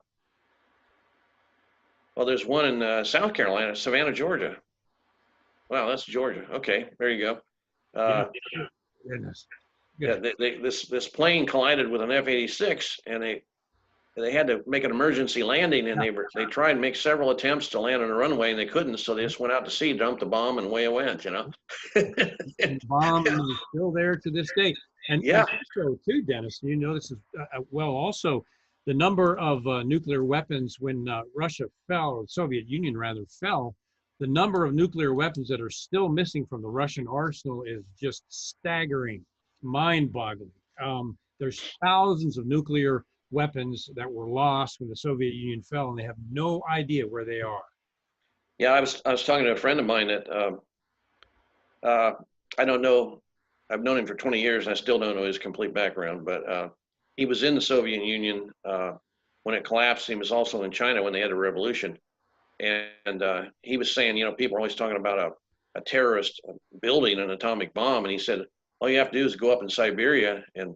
Well, there's one in South Carolina, Savannah, Georgia. Wow, that's Georgia. Okay, there you go. Goodness. Yeah, this plane collided with an F-86, and they had to make an emergency landing, and they tried to make several attempts to land on a runway, and they couldn't, so they just went out to sea, dumped the bomb, and away it went. And the bomb is still there to this day. And also, too, Dennis, this is also the number of nuclear weapons when Russia fell, or the Soviet Union rather fell. The number of nuclear weapons that are still missing from the Russian arsenal is just staggering, mind-boggling. There's thousands of nuclear weapons that were lost when the Soviet Union fell, and they have no idea where they are. Yeah, I was talking to a friend of mine that I don't know. I've known him for 20 years, and I still don't know his complete background. But he was in the Soviet Union when it collapsed. He was also in China when they had a revolution. And he was saying, you know, people are always talking about a terrorist building an atomic bomb. And he said, all you have to do is go up in Siberia. And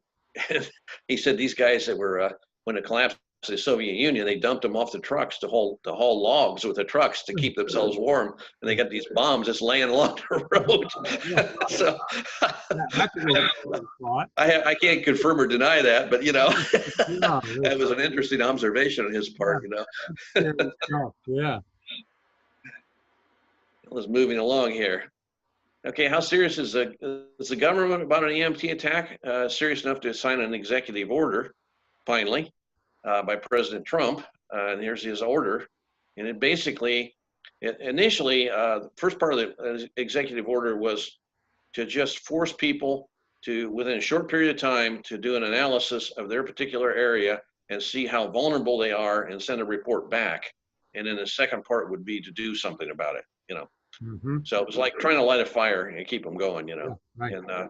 he said these guys that were, when it collapsed, the Soviet Union, they dumped them off the trucks to haul logs with the trucks to keep themselves warm, and they got these bombs just laying along the road. So I can't confirm or deny that, but you know, that was an interesting observation on his part. You know, yeah. Let's moving along here. Okay, how serious is the government about an EMP attack? Serious enough to sign an executive order, finally. By President Trump, and here's his order. And it basically, initially, the first part of the executive order was to just force people to, within a short period of time, to do an analysis of their particular area and see how vulnerable they are and send a report back. And then the second part would be to do something about it, you know. Mm-hmm. So it was like trying to light a fire and keep them going, you know. Yeah, right. And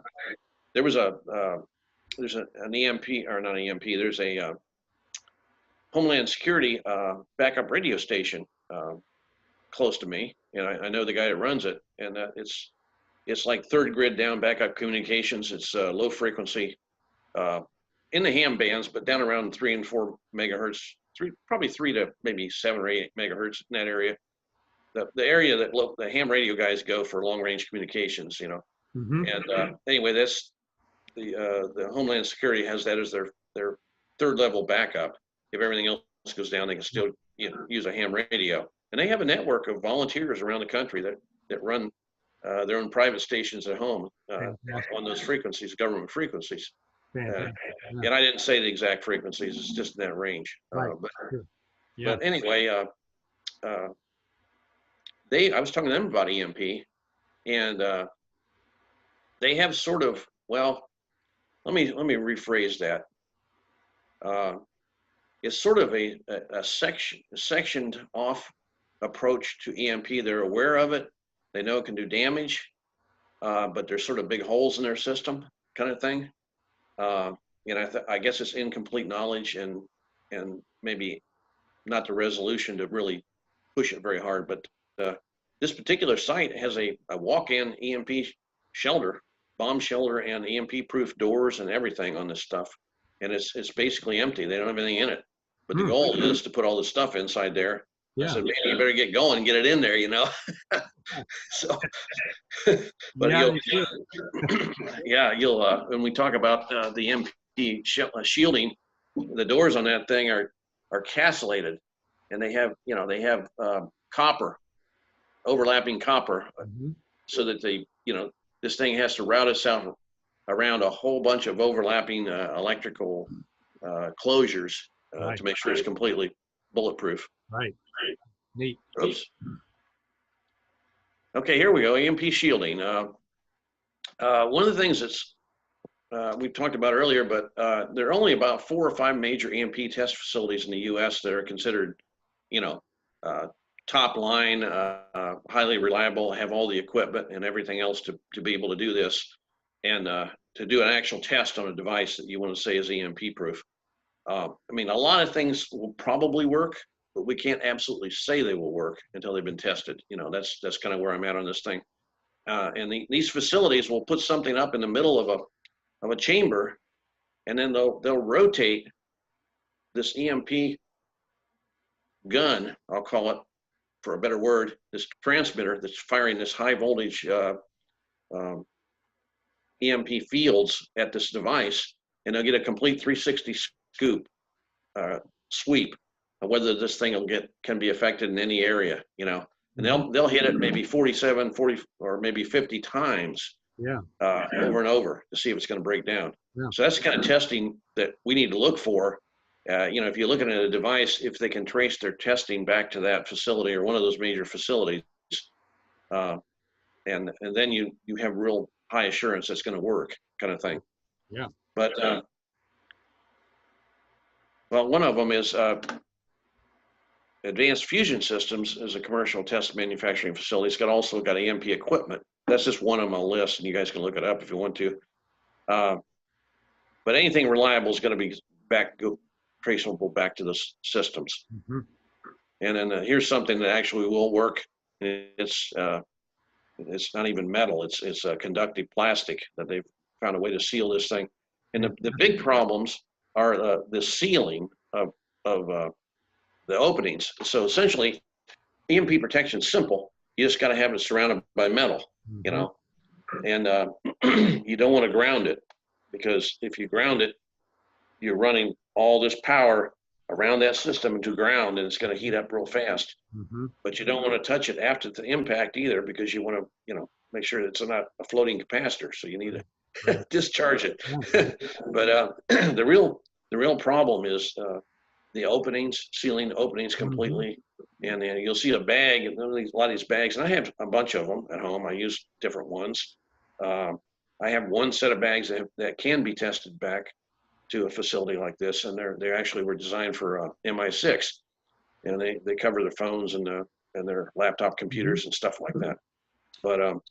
there was there's an EMP, or not EMP, there's a Homeland Security backup radio station close to me, and I know the guy that runs it, and it's like third grid down backup communications. It's low frequency in the ham bands, but down around 3 and 4 megahertz, probably 3 to maybe 7 or 8 megahertz in that area. The area that the ham radio guys go for long range communications, you know. Mm-hmm. And anyway, that's the Homeland Security has that as their third level backup. If everything else goes down, they can still, you know, use a ham radio. And they have a network of volunteers around the country that run their own private stations at home on those frequencies, government frequencies. And I didn't say the exact frequencies; it's just in that range. Right. But anyway, I was talking to them about EMP, and they have sort of, well, let me rephrase that. It's sort of a sectioned off approach to EMP. They're aware of it. They know it can do damage, but there's sort of big holes in their system kind of thing. And I guess it's incomplete knowledge and maybe not the resolution to really push it very hard. But this particular site has a walk-in EMP shelter, bomb shelter, and EMP-proof doors and everything on this stuff. And it's basically empty. They don't have anything in it. But the goal is to put all the stuff inside there. Yeah. I said, man, you better get going and get it in there, you know. So, but you'll when we talk about the EMP shielding, the doors on that thing are castellated, and they have copper, overlapping copper, so that this thing has to route itself around a whole bunch of overlapping electrical closures to make sure it's completely bulletproof. Right. Neat. Oops. Okay, here we go. EMP shielding. One of the things that's we've talked about earlier, but there are only about 4 or 5 major EMP test facilities in the U.S. that are considered, top line, highly reliable, have all the equipment and everything else to be able to do this, and to do an actual test on a device that you want to say is EMP proof. I mean, a lot of things will probably work, but we can't absolutely say they will work until they've been tested. That's kind of where I'm at on this thing. And these facilities will put something up in the middle of a chamber, and then they'll rotate this EMP gun, I'll call it for a better word, this transmitter that's firing this high voltage EMP fields at this device, and they'll get a complete 360 sweep of whether this thing can be affected in any area, and they'll hit it maybe 47, 40, or maybe 50 times over and over to see if it's going to break down. Yeah. So that's the kind of testing that we need to look for. If you're looking at a device, if they can trace their testing back to that facility or one of those major facilities, and then you have real high assurance that's going to work, kind of thing. Yeah. But well, one of them is Advanced Fusion Systems is a commercial test manufacturing facility. It's also got EMP equipment. That's just one on my list, and you guys can look it up if you want to. But anything reliable is going to be traceable back to the systems. Mm-hmm. And then here's something that actually will work. It's not even metal. It's a conductive plastic that they've found a way to seal this thing. And the big problems are the sealing of the openings. So essentially, EMP protection is simple. You just got to have it surrounded by metal, you know, and you don't want to ground it, because if you ground it, you're running all this power around that system into ground, and it's going to heat up real fast. Mm-hmm. But you don't want to touch it after the impact either, because you want to, you know, make sure that it's not a floating capacitor. So you need to discharge it. But the real problem is the openings, sealing the openings completely. And then you'll see a bag, and a lot of these bags, and I have a bunch of them at home. I use different ones. I have one set of bags that can be tested back to a facility like this, and they actually were designed for MI6, and they cover their phones and their laptop computers and stuff like that. But I'm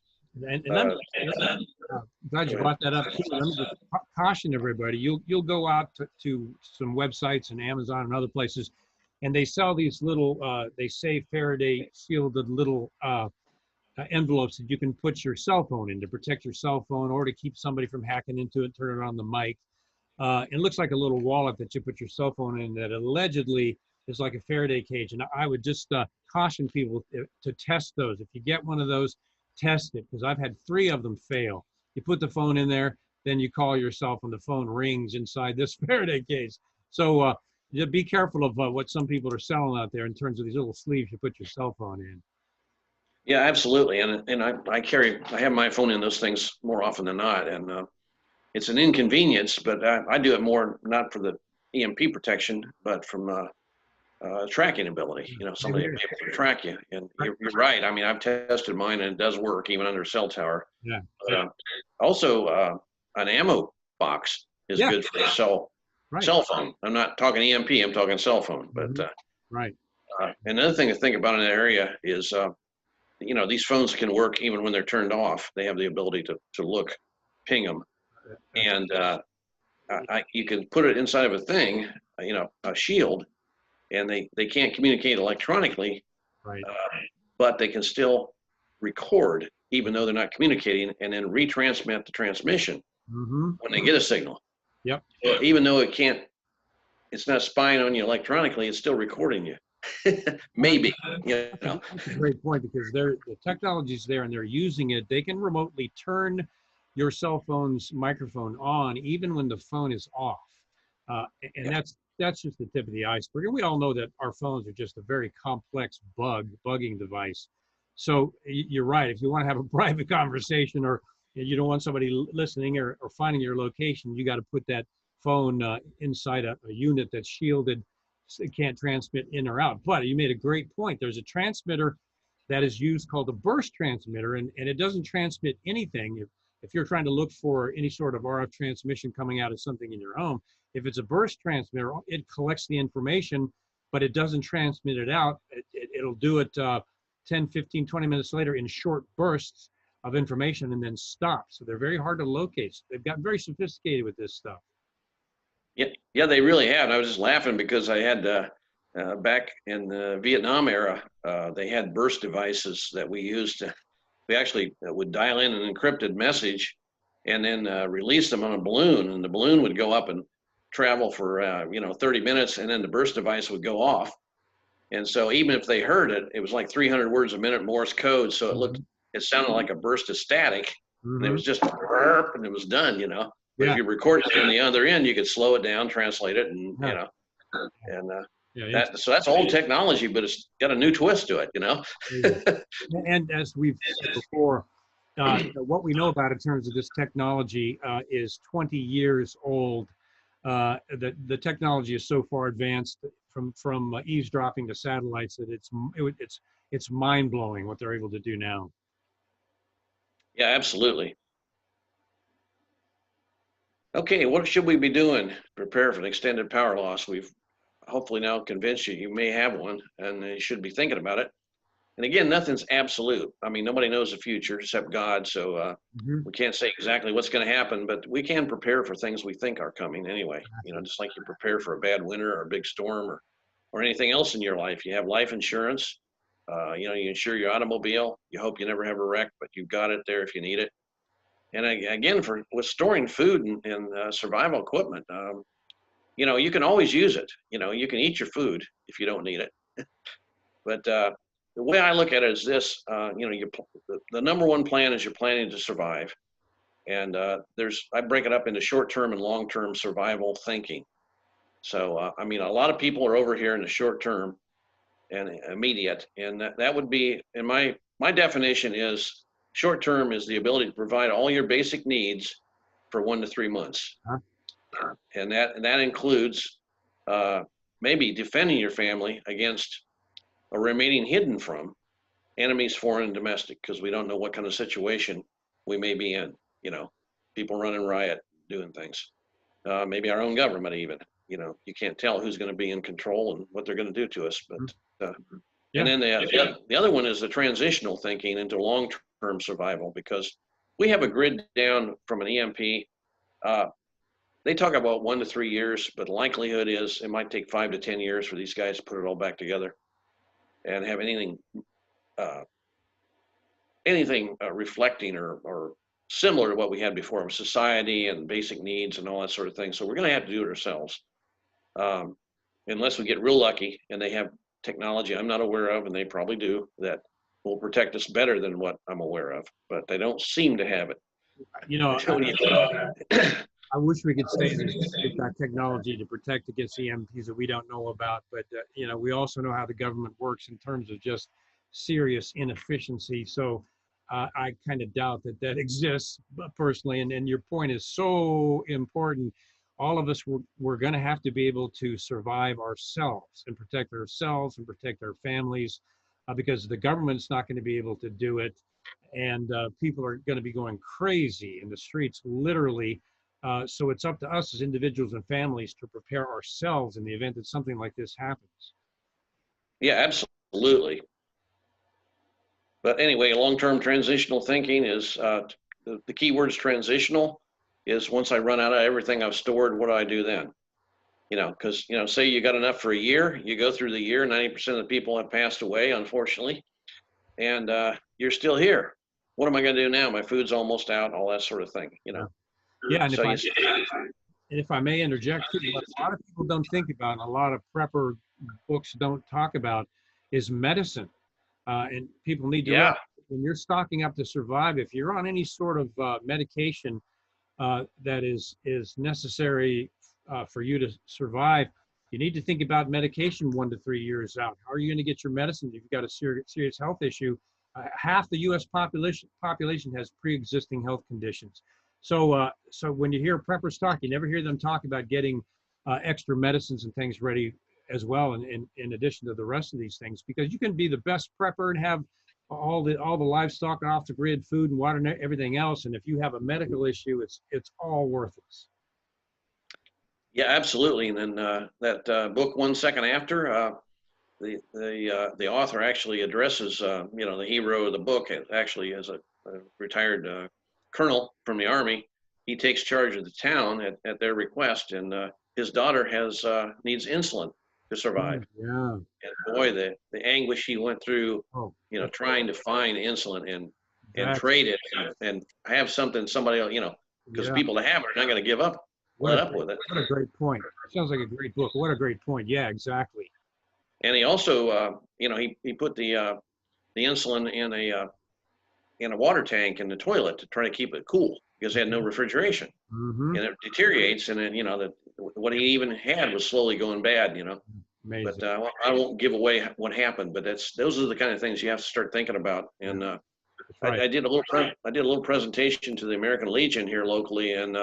glad you brought that up too. Let me just caution everybody: you'll go out to some websites and Amazon and other places, and they sell these little they say Faraday shielded little envelopes that you can put your cell phone in to protect your cell phone, or to keep somebody from hacking into it, turn it on the mic. It looks like a little wallet that you put your cell phone in that allegedly is like a Faraday cage. And I would just caution people to test those. If you get one of those, test it, because I've had 3 of them fail. You put the phone in there, then you call yourself and the phone rings inside this Faraday cage. So be careful of what some people are selling out there in terms of these little sleeves you put your cell phone in. yeah, absolutely. And I have my phone in those things more often than not. And it's an inconvenience, but I do it more not for the EMP protection, but from tracking ability. You know, somebody will be able to track you. And you're right. I mean, I've tested mine, and it does work even under a cell tower. Yeah. But, also, an ammo box is good for a cell phone. I'm not talking EMP. I'm talking cell phone. But another thing to think about in that area is, you know, these phones can work even when they're turned off. They have the ability to look, ping them, and you can put it inside of a thing, you know, a shield, and they can't communicate electronically, but they can still record even though they're not communicating, and then retransmit the transmission when they get a signal. Yep. So even though it's not spying on you electronically, it's still recording you. Maybe. You know. That's a great point, because the technology's there and they're using it. They can remotely turn your cell phone's microphone on even when the phone is off. And that's just the tip of the iceberg. And we all know that our phones are just a very complex bugging device. So you're right. If you want to have a private conversation, or you don't want somebody listening or finding your location, you got to put that phone inside a unit that's shielded. So it can't transmit in or out. But you made a great point. There's a transmitter that is used called a burst transmitter, and it doesn't transmit anything. If you're trying to look for any sort of RF transmission coming out of something in your home, if it's a burst transmitter, it collects the information, but it doesn't transmit it out. It'll do it 10, 15, 20 minutes later in short bursts of information and then stop. So they're very hard to locate. So they've gotten very sophisticated with this stuff. Yeah, they really have. I was just laughing because I had back in the Vietnam era, they had burst devices that we used. We actually would dial in an encrypted message and then release them on a balloon, and the balloon would go up and travel for 30 minutes, and then the burst device would go off. And so even if they heard it, it was like 300 words a minute Morse code. So it sounded like a burst of static, and it was just burp, and it was done, you know. But if you recorded it on the other end, you could slow it down, translate it, and you know, and so that's old technology, but it's got a new twist to it, you know. And as we've said before, what we know about in terms of this technology is 20 years old. The technology is so far advanced from eavesdropping to satellites that it's mind blowing what they're able to do now. Yeah, absolutely. Okay, what should we be doing to prepare for an extended power loss? We've hopefully now convinced you may have one, and you should be thinking about it. And again, nothing's absolute. I mean, nobody knows the future except God. So we can't say exactly what's going to happen, but we can prepare for things we think are coming anyway. You know, just like you prepare for a bad winter or a big storm or anything else in your life. You have life insurance. You know, you insure your automobile. You hope you never have a wreck, but you've got it there if you need it. And again, with storing food and survival equipment, you know, you can always use it. You know, you can eat your food if you don't need it. But the way I look at it is this: you know, the number one plan is you're planning to survive, and I break it up into short-term and long-term survival thinking. So I mean, a lot of people are over here in the short term and immediate, and that would be, in my definition is short term is the ability to provide all your basic needs for 1 to 3 months, and that includes maybe defending your family against or remaining hidden from enemies, foreign and domestic, because we don't know what kind of situation we may be in. You know, people running riot, doing things. Maybe our own government even. You know, you can't tell who's going to be in control and what they're going to do to us. But and then the other one is the transitional thinking into long-term survival, because we have a grid down from an EMP. They talk about 1 to 3 years, but the likelihood is it might take 5 to 10 years for these guys to put it all back together and have anything reflecting or similar to what we had before of society and basic needs and all that sort of thing. So we're going to have to do it ourselves, unless we get real lucky and they have technology I'm not aware of, and they probably do, that will protect us better than what I'm aware of. But they don't seem to have it. You know, I wish we could say that we've got technology to protect against EMPs that we don't know about, but you know, we also know how the government works in terms of just serious inefficiency. So I kind of doubt that exists personally. And your point is so important. All of us, we're going to have to be able to survive ourselves and protect our families, because the government's not going to be able to do it. And people are going to be going crazy in the streets, literally. So it's up to us as individuals and families to prepare ourselves in the event that something like this happens. Yeah, absolutely. But anyway, long-term transitional thinking is the key word is transitional. Is once I run out of everything I've stored, what do I do then? You know, because, you know, say you got enough for a year, you go through the year, 90% of the people have passed away, unfortunately, and you're still here. What am I going to do now? My food's almost out, all that sort of thing, you know. Yeah, and if I may interject, what a lot of people don't think about, and a lot of prepper books don't talk about, is medicine. And people need to realize when you're stocking up to survive, if you're on any sort of medication that is necessary for you to survive, you need to think about medication 1 to 3 years out. How are you going to get your medicine if you've got a serious health issue? Half the U.S. population has pre-existing health conditions. So when you hear preppers talk, you never hear them talk about getting extra medicines and things ready as well, in addition to the rest of these things, because you can be the best prepper and have all the livestock and off the grid food and water and everything else, and if you have a medical issue, it's all worthless. Yeah, absolutely. And then that book 1 Second After, the author actually addresses you know, the hero of the book actually is a retired colonel from the Army. He takes charge of the town at their request, and his daughter needs insulin to survive. Yeah. And boy, the anguish he went through, you know, trying to find insulin and trade it and have something somebody else, you know, because people that have it are not going to give up. Let up with it. What a great point. Sounds like a great book. What a great point. Yeah, exactly. And he also, you know, he put the insulin in a water tank in the toilet to try to keep it cool, because they had no refrigeration. And it deteriorates, and then, you know, what he even had was slowly going bad, you know. Amazing. But I won't give away what happened, but those are the kind of things you have to start thinking about. And I did a little presentation to the American Legion here locally, and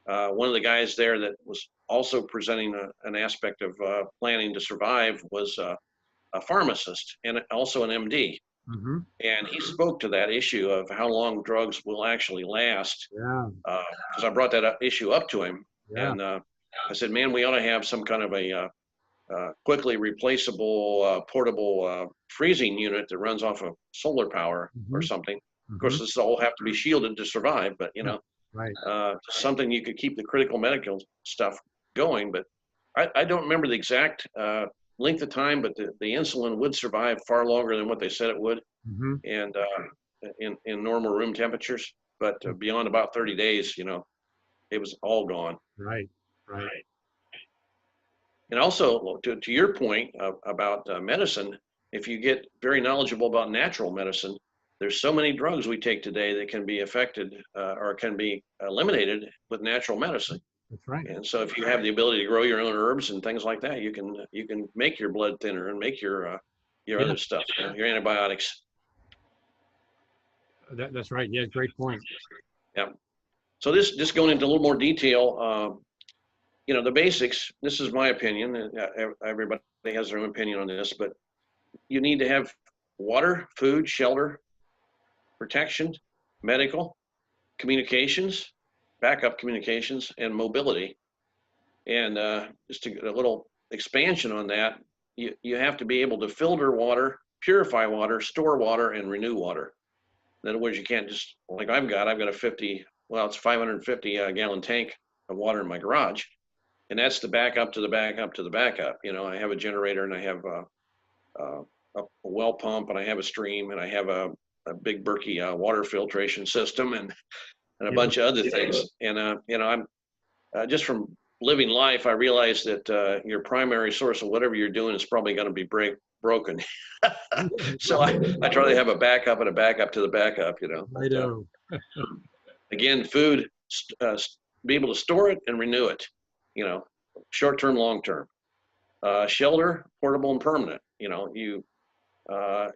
one of the guys there that was also presenting an aspect of planning to survive was a pharmacist and also an MD. And he spoke to that issue of how long drugs will actually last. Because I brought that issue up to him, and I said, man, we ought to have some kind of a quickly replaceable portable freezing unit that runs off of solar power or something. Of course, this all have to be shielded to survive, but you know, Right. something you could keep the critical medical stuff going. But I don't remember the exact length of time, but the insulin would survive far longer than what they said it would, and in normal room temperatures. But beyond about 30 days, you know, it was all gone. Right. Right. And also, to your point about medicine, if you get very knowledgeable about natural medicine, there's so many drugs we take today that can be affected or can be eliminated with natural medicine. That's right. And so, if you have the ability to grow your own herbs and things like that, you can make your blood thinner and make your other stuff, you know, your antibiotics. That's right. Yeah, great point. Yeah. So this just going into a little more detail. You know, the basics. This is my opinion. Everybody has their own opinion on this, but you need to have water, food, shelter, protection, medical, communications, backup communications, and mobility. And just a little expansion on that, you have to be able to filter water, purify water, store water, and renew water. In other words, you can't just, like I've got a 550 gallon tank of water in my garage. And that's the backup to the backup to the backup. You know, I have a generator and I have a well pump and I have a stream and I have a big Berkey water filtration system and a bunch of other things. And, you know, I'm just from living life, I realized that your primary source of whatever you're doing is probably going to be broken. So I try to have a backup and a backup to the backup, you know. I know. Again, food, be able to store it and renew it, you know, short-term, long-term. Shelter, portable and permanent. You know,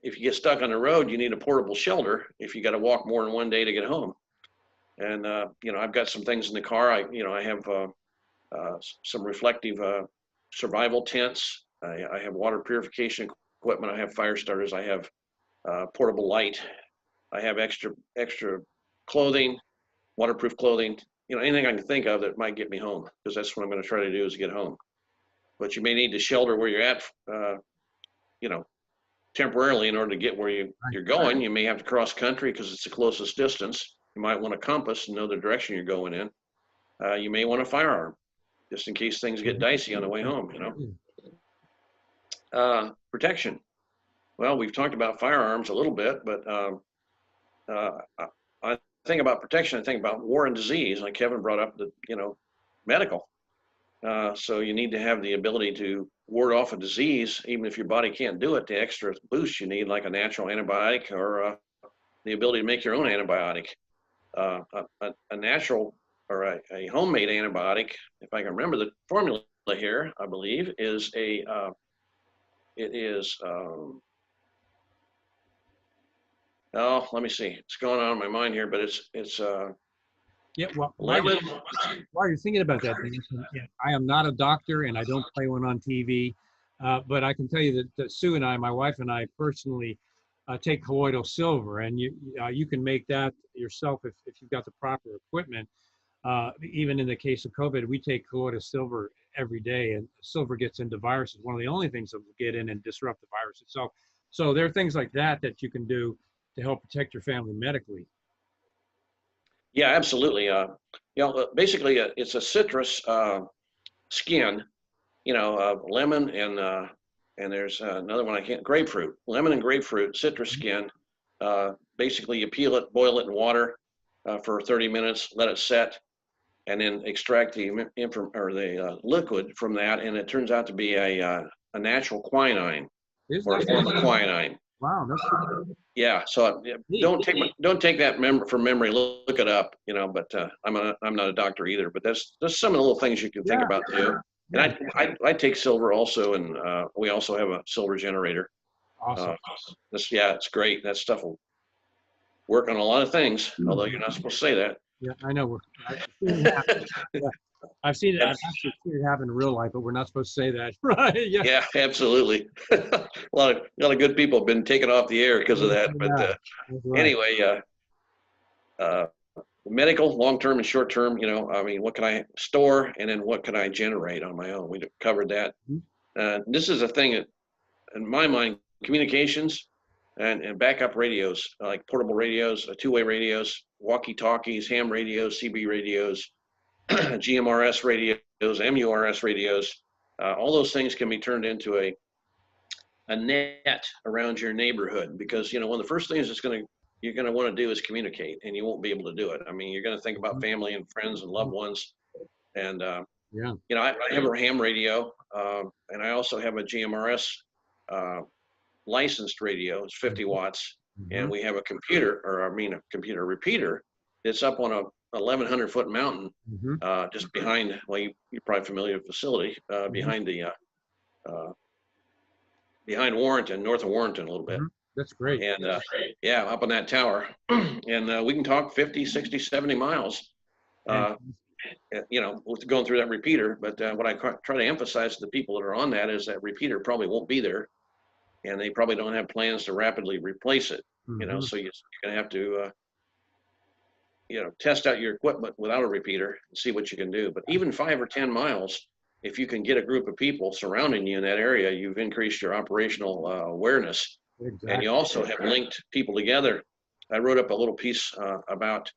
if you get stuck on the road, you need a portable shelter if you got to walk more than one day to get home. And, you know, I've got some things in the car. I have some reflective survival tents. I have water purification equipment. I have fire starters. I have portable light. I have extra clothing, waterproof clothing, you know, anything I can think of that might get me home, because that's what I'm going to try to do is get home. But you may need to shelter where you're at, you know, temporarily in order to get where you're going. You may have to cross country because it's the closest distance. You might want a compass and know the direction you're going in. You may want a firearm just in case things get dicey on the way home, you know. Protection. Well, we've talked about firearms a little bit, but I think about protection. I think about war and disease, like Kevin brought up, you know, medical. So you need to have the ability to ward off a disease, even if your body can't do it. The extra boost you need, like a natural antibiotic or the ability to make your own antibiotic. A natural or a homemade antibiotic, if I can remember the formula here, I believe is let me see. It's going on in my mind here, but it's Yeah, well, lemon. while you're thinking about that, I am not a doctor and I don't play one on TV, but I can tell you that Sue and I, my wife and I personally take colloidal silver, and you can make that yourself if you've got the proper equipment. Even in the case of COVID, we take colloidal silver every day, and silver gets into viruses. One of the only things that will get in and disrupt the viruses. So there are things like that you can do to help protect your family medically. Yeah, absolutely. You know, basically, it's a citrus skin. You know, lemon and there's another one grapefruit. Lemon and grapefruit, citrus skin. Basically, you peel it, boil it in water for 30 minutes, let it set, and then extract the liquid from that, and it turns out to be a natural quinine or a form of quinine. Wow, that's cool. Yeah, so don't take that from memory. Look it up, you know. But I'm not a doctor either. But there's some of the little things you can think about too. And I take silver also, and we also have a silver generator. Awesome. It's great. That stuff will work on a lot of things, although you're not supposed to say that. Yeah, I know. I've seen it. I've actually seen it happen in real life, but we're not supposed to say that, right? Yeah, absolutely. a lot of good people have been taken off the air because of that. But anyway, medical, long-term and short-term. You know, I mean, what can I store, and then what can I generate on my own? We covered that. This is a thing that, in my mind, communications and backup radios, like portable radios, two-way radios, walkie-talkies, ham radios, CB radios, GMRS radios, MURS radios, all those things can be turned into a net around your neighborhood, because one of the first things you're gonna want to do is communicate, and you won't be able to do it. I mean, you're gonna think about family and friends and loved ones, and Yeah. I have a ham radio, and I also have a GMRS licensed radio. It's 50 watts, and we have a computer repeater that's up on a 1,100-foot mountain, just behind. Well, you're probably familiar with the facility, behind the behind Warrenton, north of Warrenton a little bit. That's great. And yeah, up on that tower, and we can talk 50, 60, 70 miles. With going through that repeater. But what I try to emphasize to the people that are on that is that repeater probably won't be there, and they probably don't have plans to rapidly replace it. So you're gonna have to test out your equipment without a repeater and see what you can do. But even 5 or 10 miles, if you can get a group of people surrounding you in that area, you've increased your operational awareness. Exactly. And you also have linked people together. I wrote up a little piece about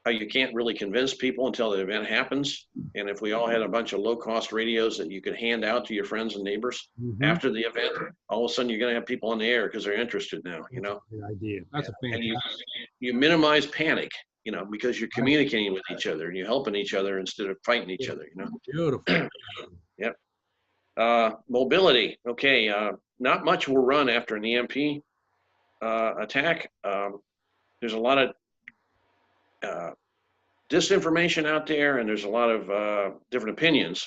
how you can't really convince people until the event happens. And if we all had a bunch of low-cost radios that you could hand out to your friends and neighbors after the event, all of a sudden you're going to have people on the air because they're interested now. That's a good idea. That's a fantastic. And you minimize panic, because you're communicating with each other and you're helping each other instead of fighting each other. Beautiful. Yep. Mobility. Okay. Not much will run after an EMP attack. There's a lot of disinformation out there, and there's a lot of different opinions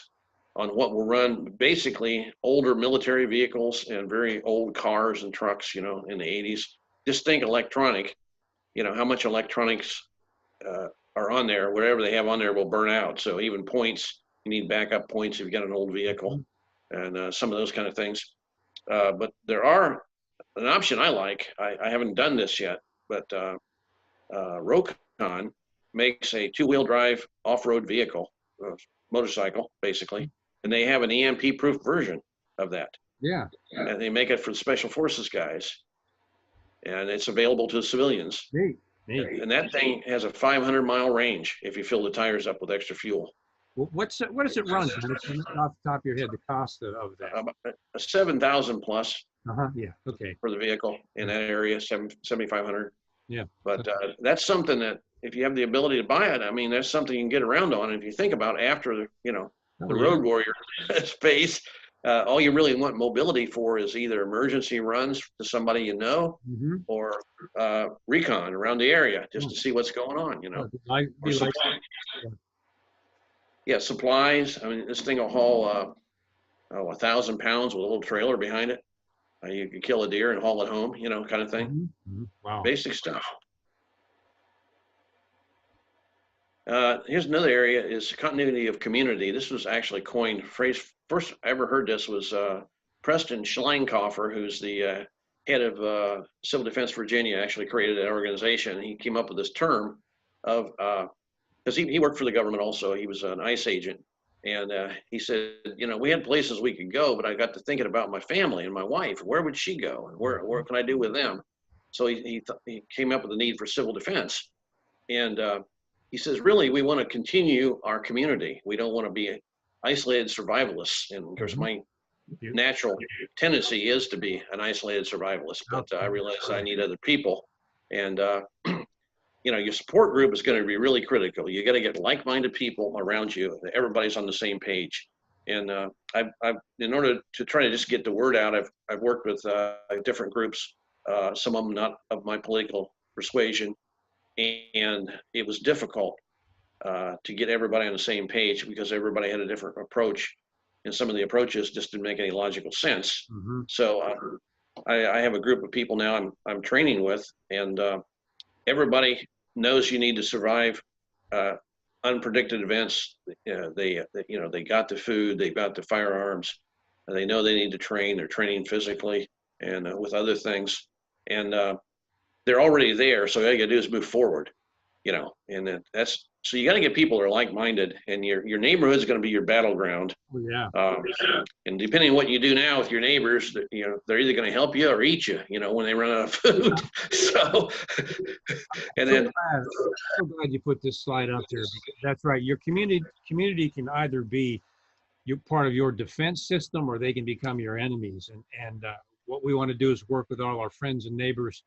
on what will run. Basically, older military vehicles and very old cars and trucks, in the 80s. Just think electronic, how much electronics are on there. Whatever they have on there will burn out. So even points, you need backup points if you got an old vehicle, and some of those kind of things. But there are an option I like. I haven't done this yet, but Rokon makes a 2-wheel drive off-road vehicle, motorcycle, basically, and they have an EMP-proof version of that. Yeah. And they make it for the Special Forces guys, and it's available to civilians. Neat. And that thing has a 500-mile range if you fill the tires up with extra fuel. What does it run? Off the top of your head, the cost of that? A 7,000 plus. Yeah. Okay. For the vehicle in that area, 7,500. Yeah. But that's something that if you have the ability to buy it, I mean, that's something you can get around on. And if you think about after the road warrior space, all you really want mobility for is either emergency runs to somebody or recon around the area just to see what's going on. Yeah, supplies. I mean, this thing will haul 1,000 pounds with a little trailer behind it. You can kill a deer and haul it home, kind of thing. Wow. Basic stuff. Here's another area is continuity of community. This was actually coined phrase. First I ever heard this was Preston Schleinkoffer, who's the head of Civil Defense-Virginia, actually created that organization. He came up with this term of, because he worked for the government also. He was an ICE agent. And he said, we had places we could go, but I got to thinking about my family and my wife. Where would she go? And where can I do with them? So he came up with the need for civil defense. And he says, really, we want to continue our community. We don't want to be isolated survivalists. And of course, my natural tendency is to be an isolated survivalist, but I realize I need other people. And your support group is going to be really critical. You got to get like-minded people around you. Everybody's on the same page. And I've in order to try to just get the word out, I've worked with different groups, some of them not of my political persuasion, and it was difficult to get everybody on the same page because everybody had a different approach, and some of the approaches just didn't make any logical sense. So I have a group of people now I'm training with, and everybody knows you need to survive unpredicted events. They got the food, they got the firearms, and they know they need to train. They're training physically and with other things, and they're already there. So all you gotta do is move forward, and that's So you got to get people that are like-minded, and your neighborhood is going to be your battleground. Oh, yeah. And depending on what you do now with your neighbors, they're either going to help you or eat you, when they run out of food. So, and then So glad you put this slide up there. Because that's right. Your community can either be part of your defense system, or they can become your enemies. And what we want to do is work with all our friends and neighbors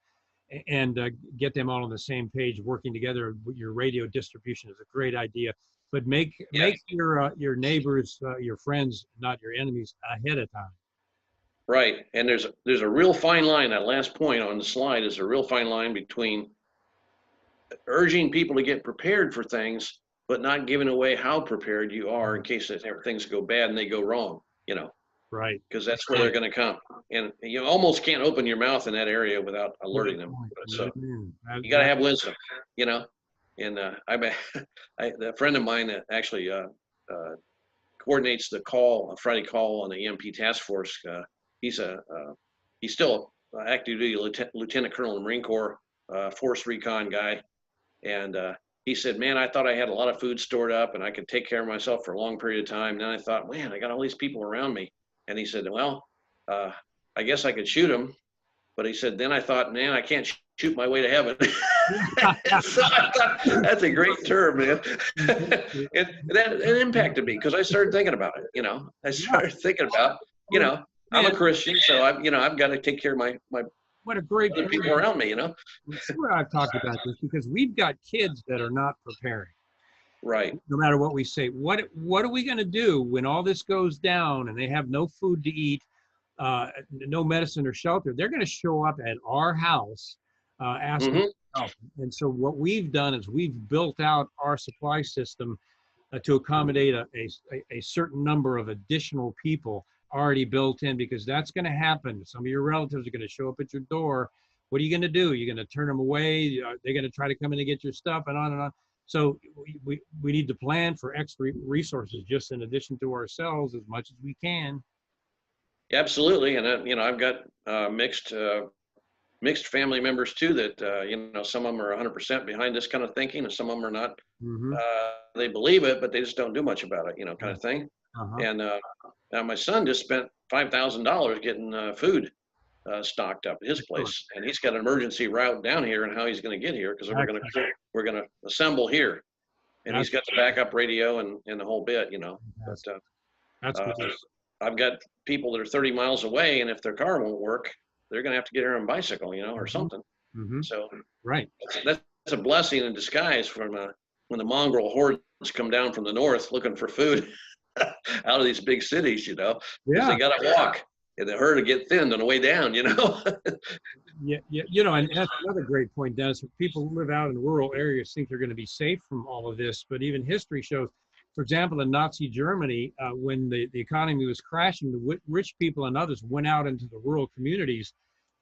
and get them all on the same page, working together. Your radio distribution is a great idea, but make your neighbors your friends, not your enemies, ahead of time. right, and there's a real fine line. That last point on the slide is a real fine line between urging people to get prepared for things, but not giving away how prepared you are in case things go bad and they go wrong. Right. Because that's where they're going to come, and you almost can't open your mouth in that area without alerting them. So you got to have wisdom, And a friend of mine that actually coordinates the Friday call on the EMP task force. He's still active duty lieutenant colonel in the Marine Corps, force recon guy, and he said, "Man, I thought I had a lot of food stored up and I could take care of myself for a long period of time. Then I thought, man, I got all these people around me." And he said, "Well, I guess I could shoot them." But he said, then I thought, man, I can't shoot my way to heaven. So I thought, that's a great term, man. It impacted me because I started thinking about it. I started thinking about, I'm a Christian, so I've got to take care of my what a great other people around me. That's where I've talked about this, because we've got kids that are not preparing. Right. No matter what we say, what are we going to do when all this goes down and they have no food to eat, no medicine or shelter? They're going to show up at our house asking for help. And so what we've done is we've built out our supply system to accommodate a certain number of additional people already built in, because that's going to happen. Some of your relatives are going to show up at your door. What are you going to do? You're going to turn them away? They're going to try to come in and get your stuff, and on and on. So we need to plan for extra resources, just in addition to ourselves, as much as we can. Absolutely, and I've got mixed family members too. That some of them are 100% behind this kind of thinking, and some of them are not. They believe it, but they just don't do much about it, kind of thing. And now my son just spent $5,000 getting food stocked up at his place, and he's got an emergency route down here and how he's going to get here, because we're going to assemble here, and he's got the backup radio and the whole bit, But That's good. I've got people that are 30 miles away, and if their car won't work, they're going to have to get here on a bicycle, or something. So right, that's a blessing in disguise from when the mongrel hordes come down from the north looking for food out of these big cities, because they got to walk. And the herd to get thinned on the way down, Yeah, and that's another great point, Dennis. People who live out in rural areas think they're going to be safe from all of this, but even history shows, for example, in Nazi Germany, when the economy was crashing, the rich people and others went out into the rural communities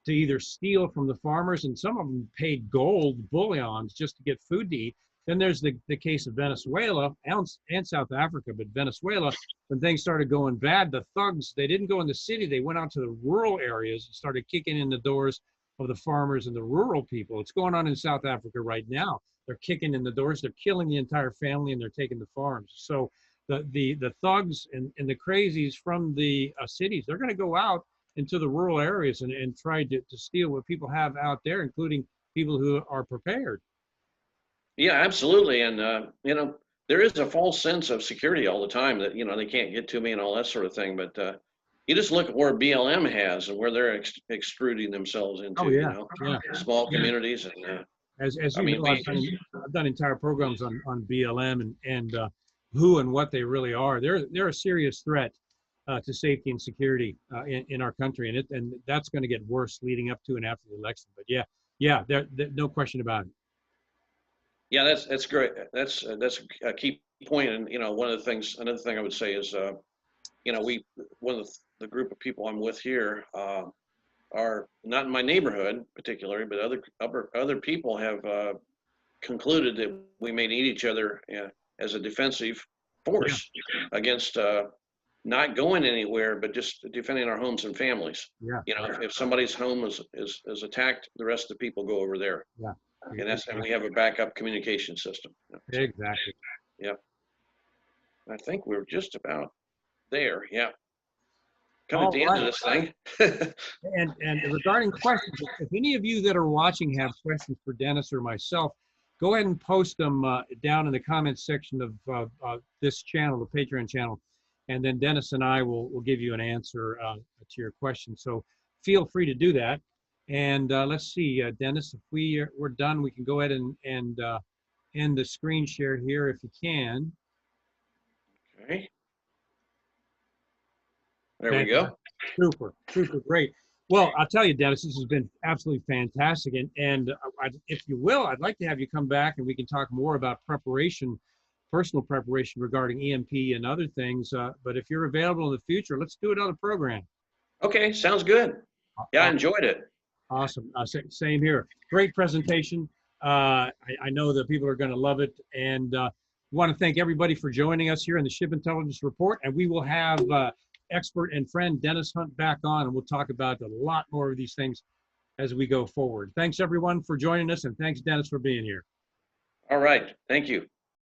to either steal from the farmers, and some of them paid gold bullions just to get food to eat. Then there's the case of Venezuela and South Africa, but Venezuela, when things started going bad, the thugs, they didn't go in the city, they went out to the rural areas and started kicking in the doors of the farmers and the rural people. It's going on in South Africa right now. They're kicking in the doors, they're killing the entire family, and they're taking the farms. So the thugs and the crazies from the cities, they're going to go out into the rural areas and try to steal what people have out there, including people who are prepared. Yeah, absolutely. And, there is a false sense of security all the time that, they can't get to me and all that sort of thing. But you just look at where BLM has and where they're extruding themselves into, small communities. And as you know, I've done entire programs on BLM and who and what they really are. They're a serious threat to safety and security in our country, and that's going to get worse leading up to and after the election. But there no question about it. Yeah, that's great. That's a key point. And another thing I would say is, one of the group of people I'm with here are not in my neighborhood particularly, but other people have concluded that we may need each other as a defensive force against not going anywhere, but just defending our homes and families. If somebody's home is attacked, the rest of the people go over there. And we have a backup communication system. Exactly. Yeah. I think we're just about there. Yeah. Coming All to the end of this thing. And regarding questions, if any of you that are watching have questions for Dennis or myself, go ahead and post them down in the comments section of this channel, the Patreon channel, and then Dennis and I will give you an answer to your question. So feel free to do that. And let's see, Dennis, if we're done, we can go ahead and end the screen share here if you can. Okay. There we go. Super, super great. Well, I'll tell you, Dennis, this has been absolutely fantastic. And if you will, I'd like to have you come back and we can talk more about preparation, personal preparation regarding EMP and other things. But if you're available in the future, let's do another program. Okay, sounds good. Yeah, I enjoyed it. Awesome. Same here. Great presentation. I know that people are going to love it. And want to thank everybody for joining us here in the Shipp Intelligence Report. And we will have expert and friend Dennis Hunt back on, and we'll talk about a lot more of these things as we go forward. Thanks everyone for joining us, and thanks Dennis for being here. All right, thank you.